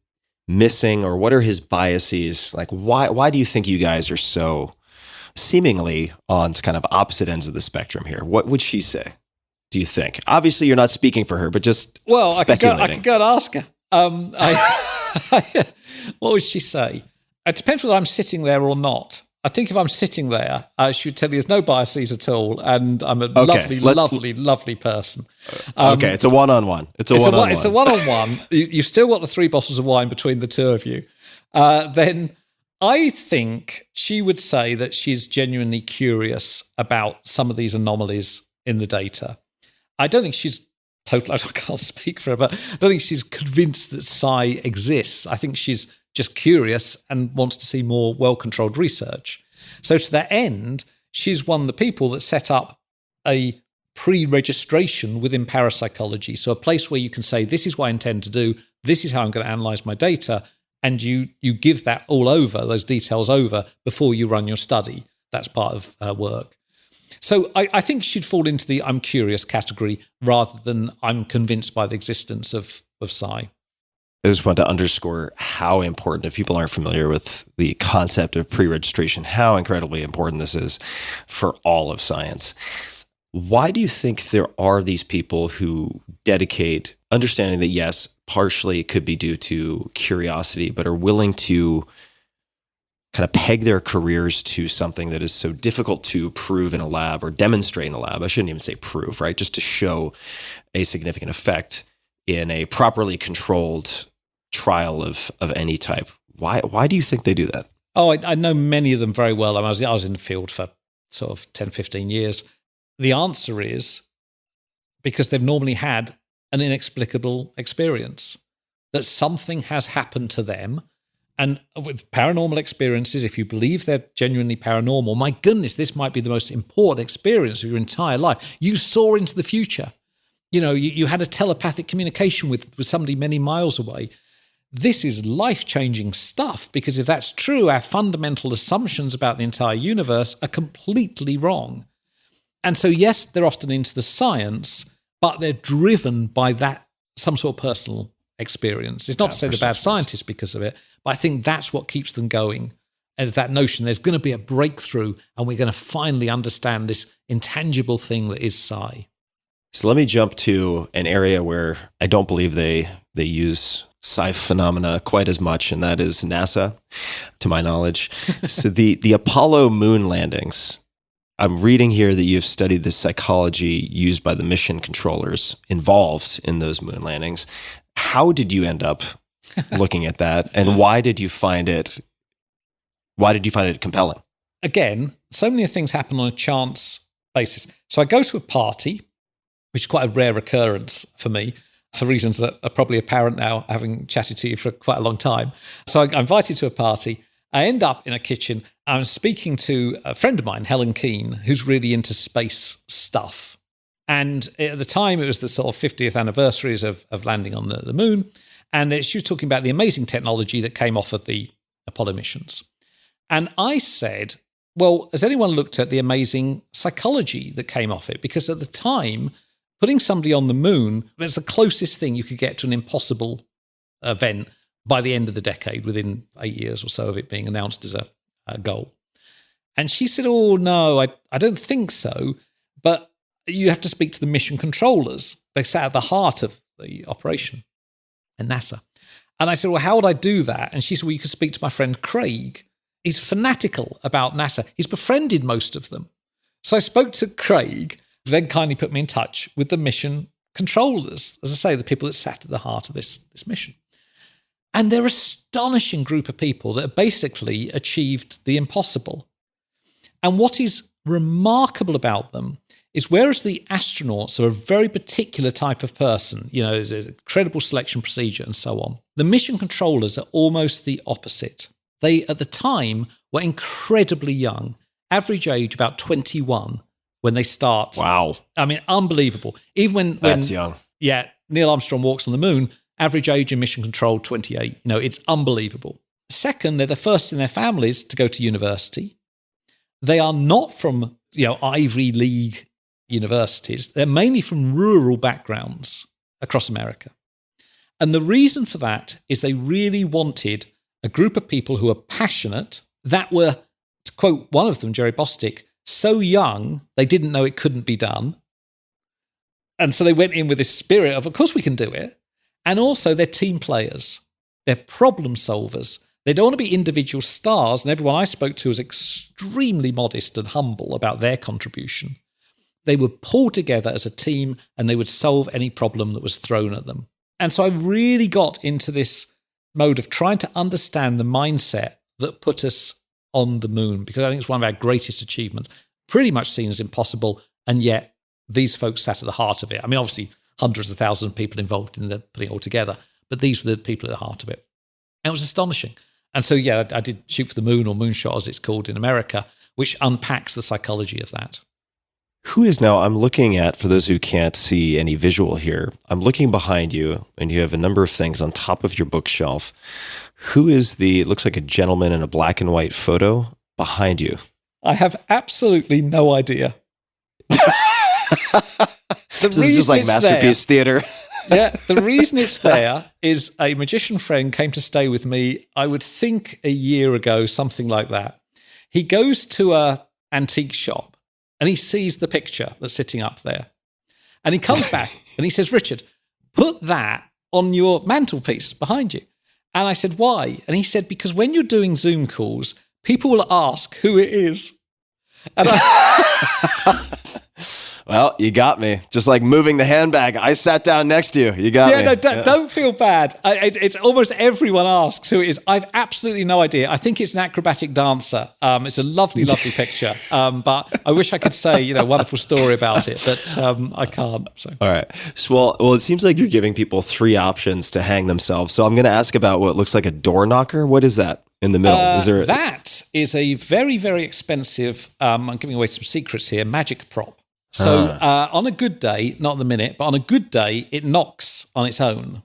missing, or what are his biases? Like, why do you think you guys are so seemingly on kind of opposite ends of the spectrum here? What would she say, do you think? Obviously, you're not speaking for her, but just speculating. I could go and ask her. What would she say? It depends whether I'm sitting there or not. I think if I'm sitting there, she would tell you there's no biases at all, and I'm a lovely person. Okay, it's a one-on-one. It's a one-on-one. You've still got the 3 bottles of wine between the 2 of you. Then I think she would say that she's genuinely curious about some of these anomalies in the data. I don't think she's totally, I can't speak for her, but I don't think she's convinced that psi exists. I think she's just curious and wants to see more well-controlled research. So to that end, she's one of the people that set up a pre-registration within parapsychology. So a place where you can say, this is what I intend to do, this is how I'm going to analyze my data, and you give that all over, those details over, before you run your study. That's part of her work. So I think she'd fall into the I'm curious category rather than I'm convinced by the existence of psi. I just want to underscore how important, if people aren't familiar with the concept of pre-registration, how incredibly important this is for all of science. Why do you think there are these people who dedicate understanding that, yes, partially it could be due to curiosity, but are willing to kind of peg their careers to something that is so difficult to prove in a lab or demonstrate in a lab? I shouldn't even say prove, right? Just to show a significant effect in a properly controlled trial of any type. Why do you think they do that? Oh, I know many of them very well. I was in the field for sort of 10, 15 years. The answer is because they've normally had an inexplicable experience, that something has happened to them. And with paranormal experiences, if you believe they're genuinely paranormal, my goodness, this might be the most important experience of your entire life. You saw into the future. You know, you had a telepathic communication with somebody many miles away. This is life-changing stuff, because if that's true, our fundamental assumptions about the entire universe are completely wrong. And so, yes, they're often into the science, but they're driven by that, some sort of personal experience. It's not to say they're bad scientists because of it, but I think that's what keeps them going. And that notion there's going to be a breakthrough and we're going to finally understand this intangible thing that is psi. So let me jump to an area where I don't believe they use psi phenomena quite as much, and that is NASA, to my knowledge. So the Apollo moon landings, I'm reading here that you've studied the psychology used by the mission controllers involved in those moon landings. How did you end up looking at that, and why did you find it compelling? Again, so many things happen on a chance basis. So I go to a party, which is quite a rare occurrence for me, for reasons that are probably apparent now, having chatted to you for quite a long time. So I'm invited to a party. I end up in a kitchen. I'm speaking to a friend of mine, Helen Keane, who's really into space stuff. And at the time, it was the sort of 50th anniversaries of landing on the moon. And she was talking about the amazing technology that came off of the Apollo missions. And I said, well, has anyone looked at the amazing psychology that came off it? Because at the time, putting somebody on the moon was the closest thing you could get to an impossible event by the end of the decade, within 8 years or so of it being announced as a goal. And she said, oh, no, I don't think so. But you have to speak to the mission controllers. They sat at the heart of the operation at NASA. And I said, well, how would I do that? And she said, well, you could speak to my friend Craig. He's fanatical about NASA. He's befriended most of them. So I spoke to Craig, who then kindly put me in touch with the mission controllers, as I say, the people that sat at the heart of this mission. And they're an astonishing group of people that basically achieved the impossible. And what is remarkable about them is, whereas the astronauts are a very particular type of person, you know, there's an incredible selection procedure and so on, the mission controllers are almost the opposite. They, at the time, were incredibly young, average age about 21 when they start. Wow. I mean, unbelievable. Even when That's young. Yeah, Neil Armstrong walks on the moon, average age in mission control, 28. You know, it's unbelievable. Second, they're the first in their families to go to university. They are not from, you know, Ivy League universities. They're mainly from rural backgrounds across America. And the reason for that is they really wanted a group of people who are passionate, that were, to quote one of them, Jerry Bostick, so young they didn't know it couldn't be done. And so they went in with this spirit of course we can do it. And also they're team players. They're problem solvers. They don't want to be individual stars, and everyone I spoke to was extremely modest and humble about their contribution. They would pull together as a team and they would solve any problem that was thrown at them. And so I really got into this mode of trying to understand the mindset that put us on the moon, because I think it's one of our greatest achievements, pretty much seen as impossible, and yet these folks sat at the heart of it. I mean, obviously, hundreds of thousands of people involved in putting it all together, but these were the people at the heart of it. And it was astonishing. And so, yeah, I did Shoot for the Moon, or Moonshot as it's called in America, which unpacks the psychology of that. Who is now, I'm looking at, for those who can't see any visual here, I'm looking behind you and you have a number of things on top of your bookshelf. Who is it looks like a gentleman in a black and white photo behind you? I have absolutely no idea. This is just like Masterpiece Theater. Yeah, the reason it's there is a magician friend came to stay with me, I would think a year ago, something like that. He goes to a antique shop and he sees the picture that's sitting up there. And he comes back and he says, Richard, put that on your mantelpiece behind you. And I said, why? And he said, because when you're doing Zoom calls, people will ask who it is. And Well, you got me. Just like moving the handbag. I sat down next to you. You got me. No, don't feel bad. It's almost everyone asks who it is. I've absolutely no idea. I think it's an acrobatic dancer. It's a lovely, lovely picture. But I wish I could say, a wonderful story about it, but I can't. So. All right. So, well, it seems like you're giving people 3 options to hang themselves. So I'm going to ask about what looks like a door knocker. What is that in the middle? That is a very, very expensive, I'm giving away some secrets here, magic prop. So on a good day, not at the minute, but on a good day, it knocks on its own.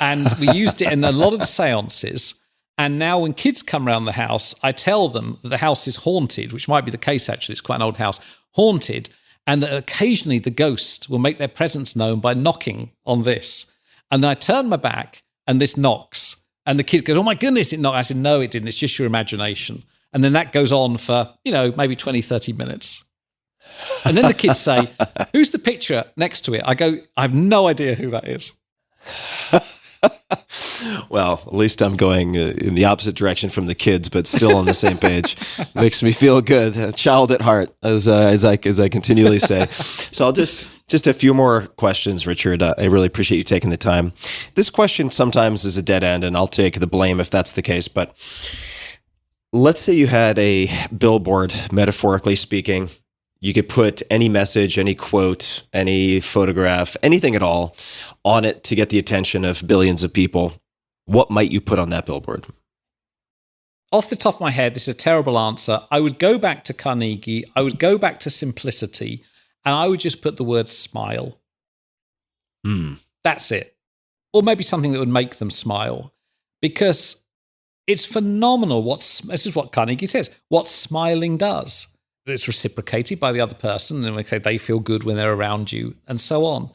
And we used it in a lot of the seances. And now when kids come around the house, I tell them that the house is haunted, which might be the case, actually. It's quite an old house, haunted. And that occasionally the ghost will make their presence known by knocking on this. And then I turn my back and this knocks. And the kid goes, oh my goodness, it knocked. I said, no, it didn't. It's just your imagination. And then that goes on for, maybe 20, 30 minutes. And then the kids say, who's the picture next to it? I go, I have no idea who that is. Well, at least I'm going in the opposite direction from the kids, but still on the same page. Makes me feel good. A child at heart, as I continually say. So I'll just a few more questions, Richard. I really appreciate you taking the time. This question sometimes is a dead end, and I'll take the blame if that's the case. But let's say you had a billboard, metaphorically speaking. You could put any message, any quote, any photograph, anything at all on it to get the attention of billions of people. What might you put on that billboard? Off the top of my head, this is a terrible answer. I would go back to Carnegie. I would go back to simplicity, and I would just put the word smile. That's it. Or maybe something that would make them smile. Because it's phenomenal. This is what Carnegie says, what smiling does. It's reciprocated by the other person, and they feel good when they're around you, and so on.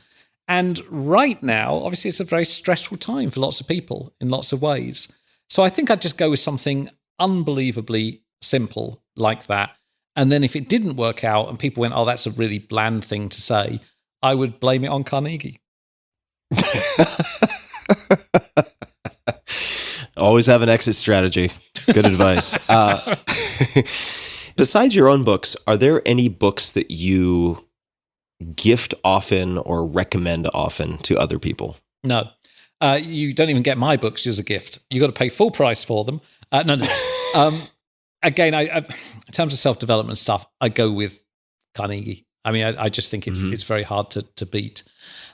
And right now, obviously, it's a very stressful time for lots of people in lots of ways. So I think I'd just go with something unbelievably simple like that. And then if it didn't work out and people went, oh, that's a really bland thing to say, I would blame it on Carnegie. Always have an exit strategy. Good advice. Besides your own books, are there any books that you gift often or recommend often to other people? No. You don't even get my books as a gift. You got to pay full price for them. No. Again, in terms of self-development stuff, I go with Carnegie. I mean, I just think it's very hard to beat.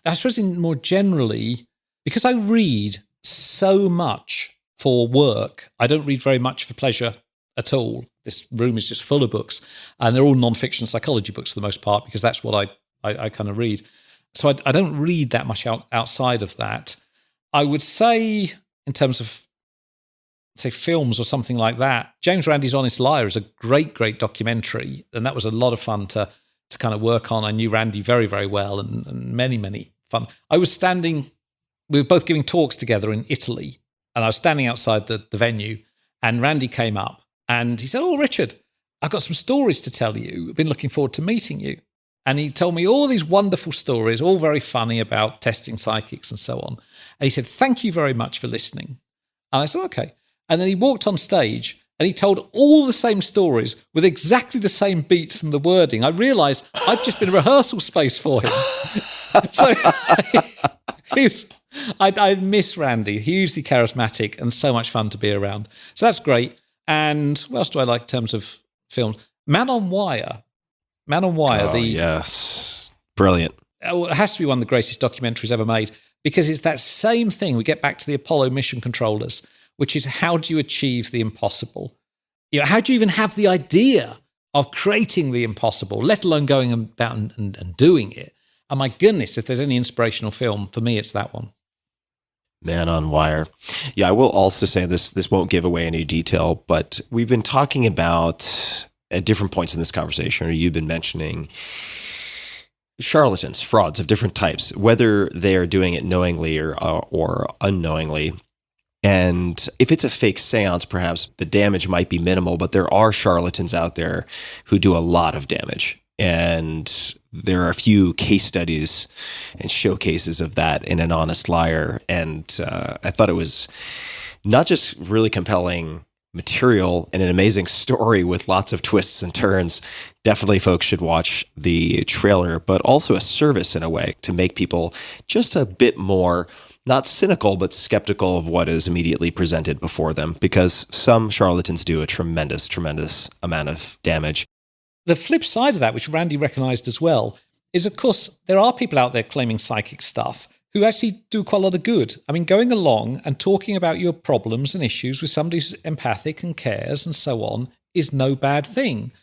I suppose more generally, because I read so much for work, I don't read very much for pleasure at all. This room is just full of books, and they're all non-fiction psychology books for the most part, because that's what I kind of read. So I don't read that much outside of that. I would say, in terms of, say, films or something like that, James Randi's Honest Liar is a great, great documentary, and that was a lot of fun to kind of work on. I knew Randy very, very well, and many, many fun. We were both giving talks together in Italy, and I was standing outside the venue, and Randy came up, and he said, oh, Richard, I've got some stories to tell you. I've been looking forward to meeting you. And he told me all these wonderful stories, all very funny, about testing psychics and so on. And he said, thank you very much for listening. And I said, okay. And then he walked on stage and he told all the same stories with exactly the same beats and the wording. I realized I'd just been a rehearsal space for him. So I miss Randy. Hugely charismatic and so much fun to be around. So that's great. And what else do I like in terms of film? Man on Wire Man on Wire. Oh, yes. Brilliant. It has to be one of the greatest documentaries ever made, because it's that same thing. We get back to the Apollo mission controllers, which is, how do you achieve the impossible? How do you even have the idea of creating the impossible, let alone going about and doing it? And my goodness, if there's any inspirational film, for me, it's that one. Man on Wire. Yeah, I will also say this won't give away any detail, but we've been talking about, at different points in this conversation, or you've been mentioning charlatans, frauds of different types, whether they are doing it knowingly or unknowingly. And if it's a fake seance, perhaps the damage might be minimal, but there are charlatans out there who do a lot of damage. And there are a few case studies and showcases of that in An Honest Liar. And I thought it was not just really compelling material and an amazing story with lots of twists and turns. Definitely folks should watch the trailer, but also a service in a way to make people just a bit more, not cynical, but skeptical of what is immediately presented before them, because some charlatans do a tremendous, tremendous amount of damage. The flip side of that, which Randy recognized as well, is, of course, there are people out there claiming psychic stuff who actually do quite a lot of good. I mean, going along and talking about your problems and issues with somebody who's empathic and cares and so on is no bad thing.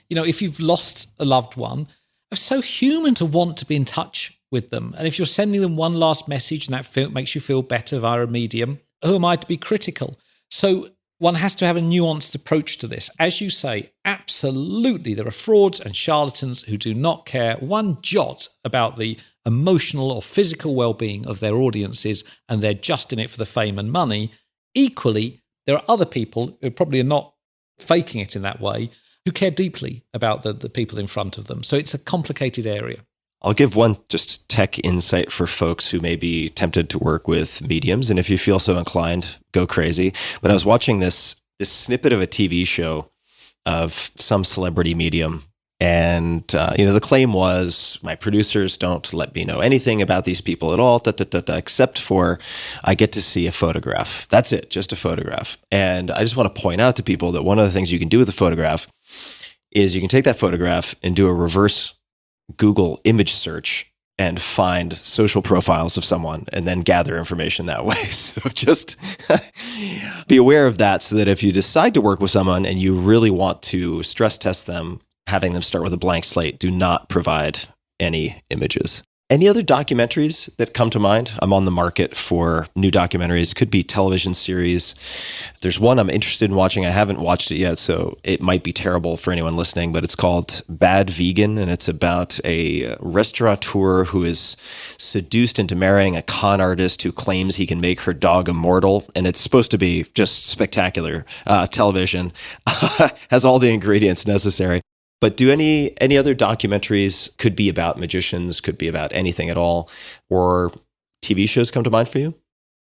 If you've lost a loved one, it's so human to want to be in touch with them. And if you're sending them one last message and that makes you feel better via a medium, who am I to be critical? So one has to have a nuanced approach to this. As you say, absolutely, there are frauds and charlatans who do not care one jot about the emotional or physical well-being of their audiences, and they're just in it for the fame and money. Equally, there are other people who probably are not faking it in that way, who care deeply about the people in front of them. So it's a complicated area. I'll give one just tech insight for folks who may be tempted to work with mediums. And if you feel so inclined, go crazy. But I was watching this snippet of a TV show of some celebrity medium. And, the claim was, my producers don't let me know anything about these people at all, except for I get to see a photograph. That's it, just a photograph. And I just want to point out to people that one of the things you can do with a photograph is you can take that photograph and do a reverse Google image search and find social profiles of someone and then gather information that way. So just be aware of that, so that if you decide to work with someone and you really want to stress test them, having them start with a blank slate, do not provide any images. Any other documentaries that come to mind? I'm on the market for new documentaries. Could be television series. There's one I'm interested in watching. I haven't watched it yet, so it might be terrible for anyone listening, but it's called Bad Vegan, and it's about a restaurateur who is seduced into marrying a con artist who claims he can make her dog immortal, and it's supposed to be just spectacular television. Has all the ingredients necessary. But do any other documentaries, could be about magicians, could be about anything at all, or TV shows come to mind for you?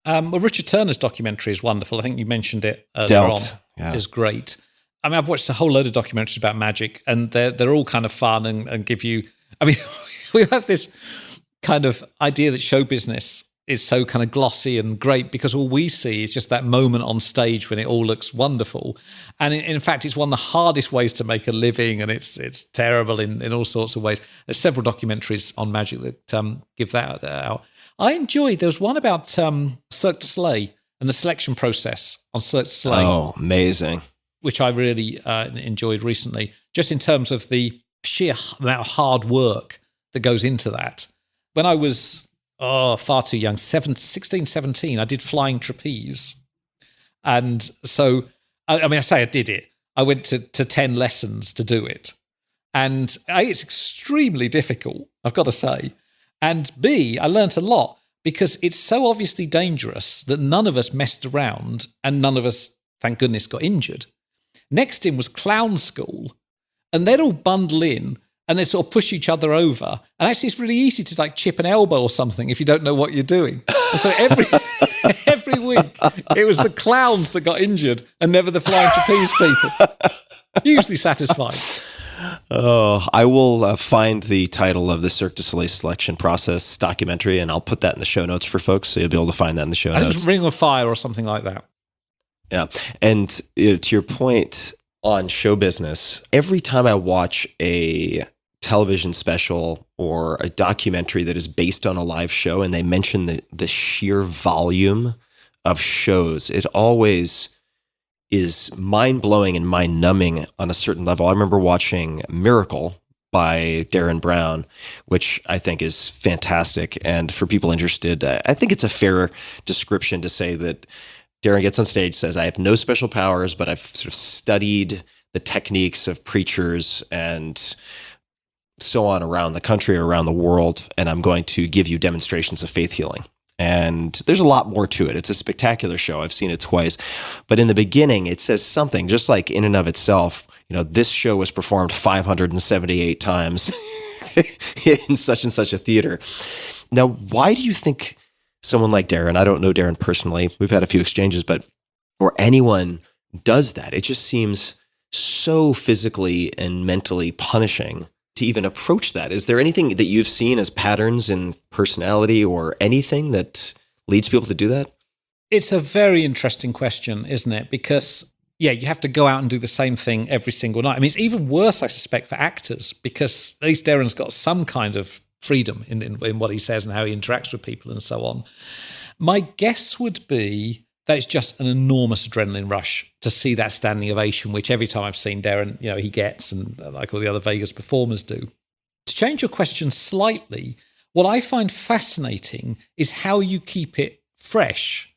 Well, Richard Turner's documentary is wonderful. I think you mentioned it earlier on. Yeah. Is great. I mean, I've watched a whole load of documentaries about magic, and they're all kind of fun and give you... I mean, we have this kind of idea that show business is so kind of glossy and great because all we see is just that moment on stage when it all looks wonderful. And in fact, it's one of the hardest ways to make a living, and it's terrible in all sorts of ways. There's several documentaries on magic that give that out. There was one about Cirque du Soleil and the selection process on Cirque du Soleil. Oh, amazing. Which I really enjoyed recently, just in terms of the sheer amount of hard work that goes into that. When I was far too young, 16, 17, I did flying trapeze. And so, I did it. I went to 10 lessons to do it. And A, it's extremely difficult, I've got to say. And B, I learnt a lot because it's so obviously dangerous that none of us messed around and none of us, thank goodness, got injured. Next in was clown school. And they'd all bundle in and they sort of push each other over. And actually, it's really easy to like chip an elbow or something if you don't know what you're doing. And so every week, it was the clowns that got injured and never the flying trapeze people. Usually satisfied. Oh, I will find the title of the Cirque du Soleil selection process documentary, and I'll put that in the show notes for folks, so you'll be able to find that in the show notes. Ring of Fire or something like that. Yeah. And to your point on show business, every time I watch a television special or a documentary that is based on a live show and they mention the sheer volume of shows, it always is mind-blowing and mind-numbing on a certain level. I remember watching Miracle by Darren Brown, which I think is fantastic. And for people interested, I think it's a fair description to say that Darren gets on stage, says, I have no special powers, but I've sort of studied the techniques of preachers and so on around the country, around the world, and I'm going to give you demonstrations of faith healing. And there's a lot more to it. It's a spectacular show. I've seen it twice. But in the beginning, it says something, just like in and of itself, this show was performed 578 times in such and such a theater. Now, why do you think someone like Darren, I don't know Darren personally, we've had a few exchanges, but or anyone does that? It just seems so physically and mentally punishing to even approach that. Is there anything that you've seen as patterns in personality or anything that leads people to do that? It's a very interesting question, isn't it? Because, yeah, you have to go out and do the same thing every single night. I mean, it's even worse, I suspect, for actors, because at least Darren's got some kind of freedom in what he says and how he interacts with people and so on. My guess would be that it's just an enormous adrenaline rush to see that standing ovation, which every time I've seen Darren, he gets, and like all the other Vegas performers do. To change your question slightly, what I find fascinating is how you keep it fresh,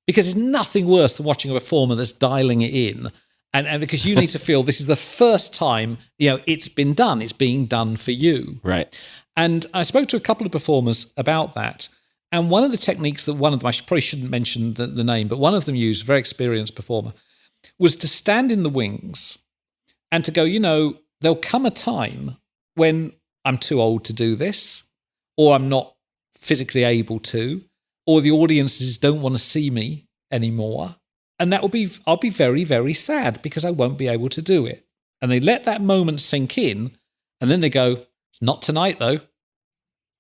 because it's nothing worse than watching a performer that's dialing it in, and because you need to feel this is the first time it's been done, it's being done for you, right? And I spoke to a couple of performers about that. And one of the techniques that one of them, I probably shouldn't mention the name, but one of them used, very experienced performer, was to stand in the wings and to go, there'll come a time when I'm too old to do this, or I'm not physically able to, or the audiences don't want to see me anymore. And I'll be very, very sad because I won't be able to do it. And they let that moment sink in, and then they go, not tonight though.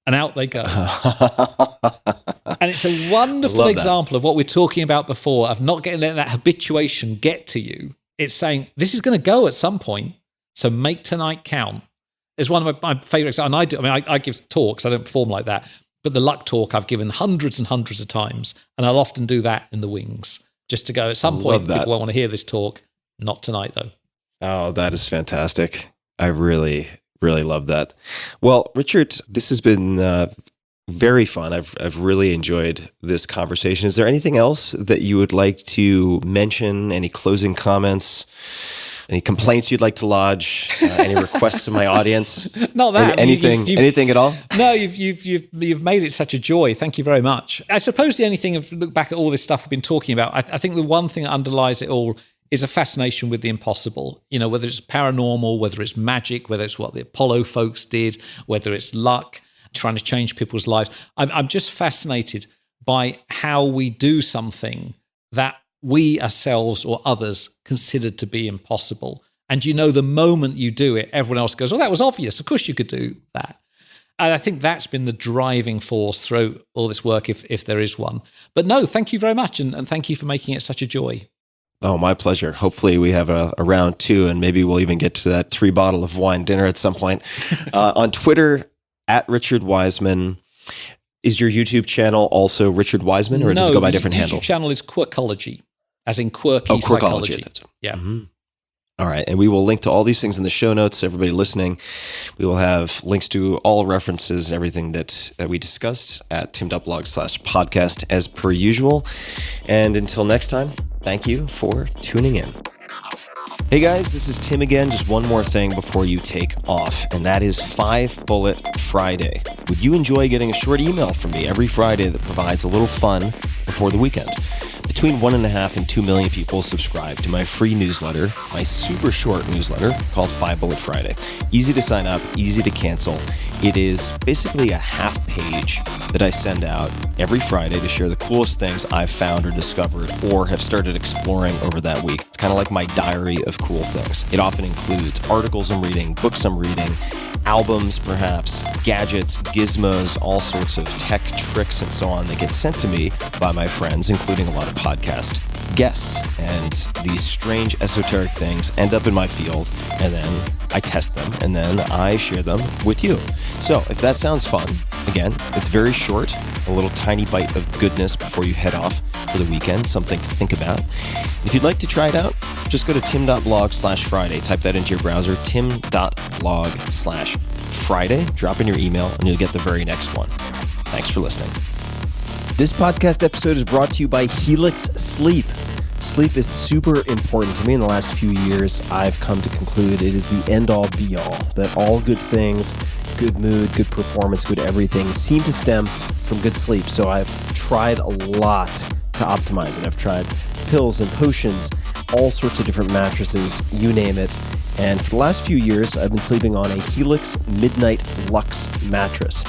And out they go. And it's a wonderful example of what we're talking about before, of not letting that habituation get to you. It's saying, this is going to go at some point, so make tonight count. It's one of my favorite examples. And I give talks, I don't perform like that, but the luck talk I've given hundreds and hundreds of times, and I'll often do that in the wings, just to go, at some point, people won't want to hear this talk. Not tonight, though. Oh, that is fantastic. I really love that. Well, Richard, this has been very fun. I've really enjoyed this conversation. Is there anything else that you would like to mention? Any closing comments? Any complaints you'd like to lodge? Any requests to my audience? Not that. Anything at all? No, you've made it such a joy. Thank you very much. I suppose the only thing, if you look back at all this stuff we've been talking about, I think the one thing that underlies it all is a fascination with the impossible. Whether it's paranormal, whether it's magic, whether it's what the Apollo folks did, whether it's luck, trying to change people's lives. I'm just fascinated by how we do something that we ourselves or others considered to be impossible. And the moment you do it, everyone else goes, oh, that was obvious. Of course you could do that. And I think that's been the driving force through all this work, if there is one. But no, thank you very much. And thank you for making it such a joy. Oh, my pleasure. Hopefully we have a round two, and maybe we'll even get to that 3-bottle of wine dinner at some point. On Twitter, at Richard Wiseman. Is your YouTube channel also Richard Wiseman, or does it go by a different handle? No, the YouTube channel is Quirkology, as in quirky psychology. Yeah. Mm-hmm. All right. And we will link to all these things in the show notes. Everybody listening, we will have links to all references, everything that we discussed at tim.blog/podcast as per usual. And until next time, thank you for tuning in. Hey guys, this is Tim again. Just one more thing before you take off, and that is 5 Bullet Friday. Would you enjoy getting a short email from me every Friday that provides a little fun before the weekend? Between 1.5 and 2 million people subscribe to my free newsletter, my super short newsletter called 5 Bullet Friday. Easy to sign up, easy to cancel. It is basically a half page that I send out every Friday to share the coolest things I've found or discovered or have started exploring over that week. It's kind of like my diary of cool things. It often includes articles I'm reading, books I'm reading, albums perhaps, gadgets, gizmos, all sorts of tech tricks and so on that get sent to me by my friends, including a lot of podcasts podcast, guests and these strange esoteric things end up in my field, and then I test them, and then I share them with you. So if that sounds fun, again, it's very short, a little tiny bite of goodness before you head off for the weekend, something to think about. If you'd like to try it out, just go to tim.blog/Friday. Type that into your browser, tim.blog/Friday. Drop in your email, and you'll get the very next one. Thanks for listening. This podcast episode is brought to you by Helix Sleep. Sleep is super important to me. In the last few years, I've come to conclude it is the end-all, be-all, that all good things, good mood, good performance, good everything, seem to stem from good sleep. So I've tried a lot to optimize it. I've tried pills and potions, all sorts of different mattresses, you name it. And for the last few years, I've been sleeping on a Helix Midnight Luxe mattress.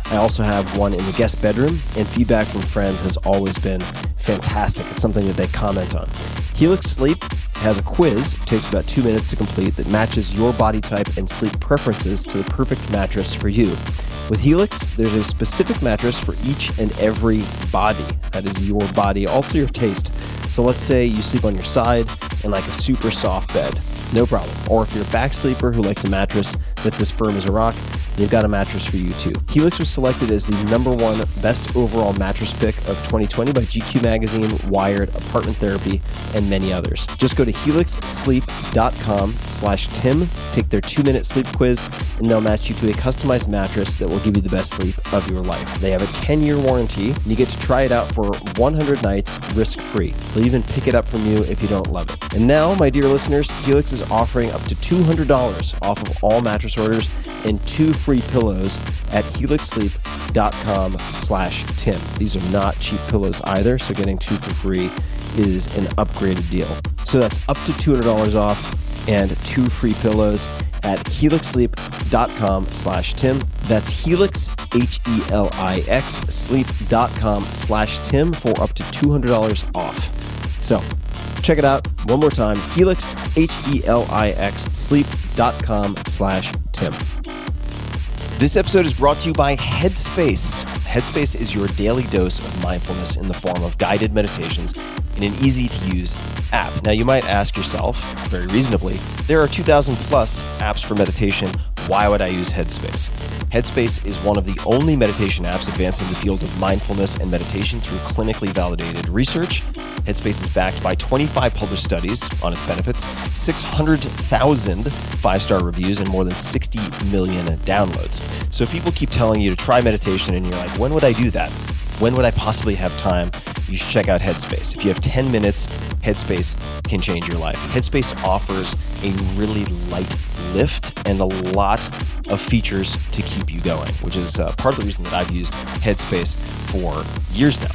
I also have one in the guest bedroom, and feedback from friends has always been fantastic. It's something that they comment on. Helix Sleep has a quiz, it takes about 2 minutes to complete, that matches your body type and sleep preferences to the perfect mattress for you. With Helix, there's a specific mattress for each and every body. That is your body, also your taste. So let's say you sleep on your side in like a super soft bed. No problem. Or if you're a back sleeper who likes a mattress that's as firm as a rock, they've got a mattress for you too. Helix was selected as the #1 best overall mattress pick of 2020 by GQ Magazine, Wired, Apartment Therapy, and many others. Just go to helixsleep.com/Tim, take their 2-minute sleep quiz, and they'll match you to a customized mattress that will give you the best sleep of your life. They have a 10-year warranty, and you get to try it out for 100 nights risk-free. They'll even pick it up from you if you don't love it. And now, my dear listeners, Helix is offering up to $200 off of all mattress orders and 2 free pillows at helixsleep.com/Tim. These are not cheap pillows either, so getting 2 for free is an upgraded deal. So that's up to $200 off and 2 free pillows at helixsleep.com/Tim. That's Helix, Helix, sleep.com/Tim for up to $200 off. So check it out one more time, Helix, Helix, sleep.com/Tim. This episode is brought to you by Headspace. Headspace is your daily dose of mindfulness in the form of guided meditations in an easy-to-use app. Now, you might ask yourself, very reasonably, there are 2,000 plus apps for meditation. Why would I use Headspace? Headspace is one of the only meditation apps advancing the field of mindfulness and meditation through clinically validated research. Headspace is backed by 25 published studies on its benefits, 600,000 5-star reviews, and more than 60 million downloads. So if people keep telling you to try meditation and you're like, when would I do that? When would I possibly have time? You should check out Headspace. If you have 10 minutes, Headspace can change your life. Headspace offers a really light lift and a lot of features to keep you going, which is part of the reason that I've used Headspace for years now.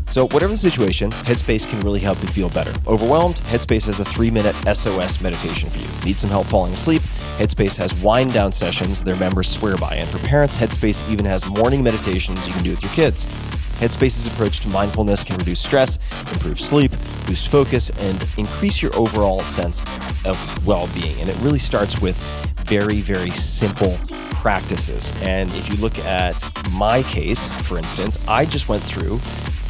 So whatever the situation, Headspace can really help you feel better. Overwhelmed? Headspace has a 3-minute SOS meditation for you. Need some help falling asleep? Headspace has wind down sessions their members swear by. And for parents, Headspace even has morning meditations you can do with your kids. Headspace's approach to mindfulness can reduce stress, improve sleep, boost focus, and increase your overall sense of well-being. And it really starts with very, very simple practices. And if you look at my case, for instance, I just went through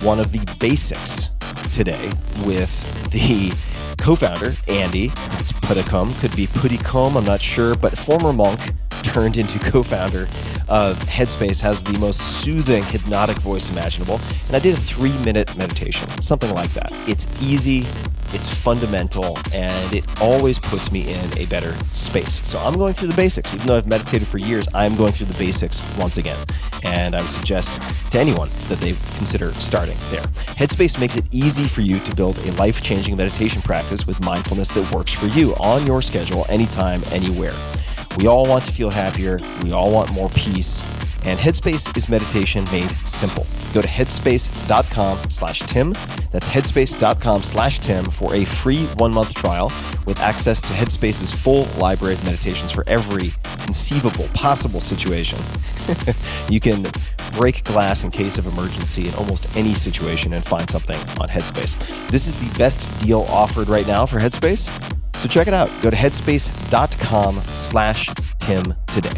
one of the basics today with the co-founder, Andy. I think it's Putticombe, could be Putticombe, I'm not sure, but former monk turned into co-founder of Headspace, has the most soothing, hypnotic voice imaginable. And I did a 3-minute meditation, something like that. It's easy, it's fundamental, and it always puts me in a better space. So I'm going through the basics. Even though I've meditated for years, I'm going through the basics once again. And I would suggest to anyone that they consider starting there. Headspace makes it easy for you to build a life-changing meditation practice with mindfulness that works for you on your schedule, anytime, anywhere. We all want to feel happier. We all want more peace. And Headspace is meditation made simple. Go to headspace.com/Tim. That's headspace.com/Tim for a free 1-month trial with access to Headspace's full library of meditations for every conceivable, possible situation. You can break glass in case of emergency in almost any situation and find something on Headspace. This is the best deal offered right now for Headspace. So check it out. Go to headspace.com/Tim today.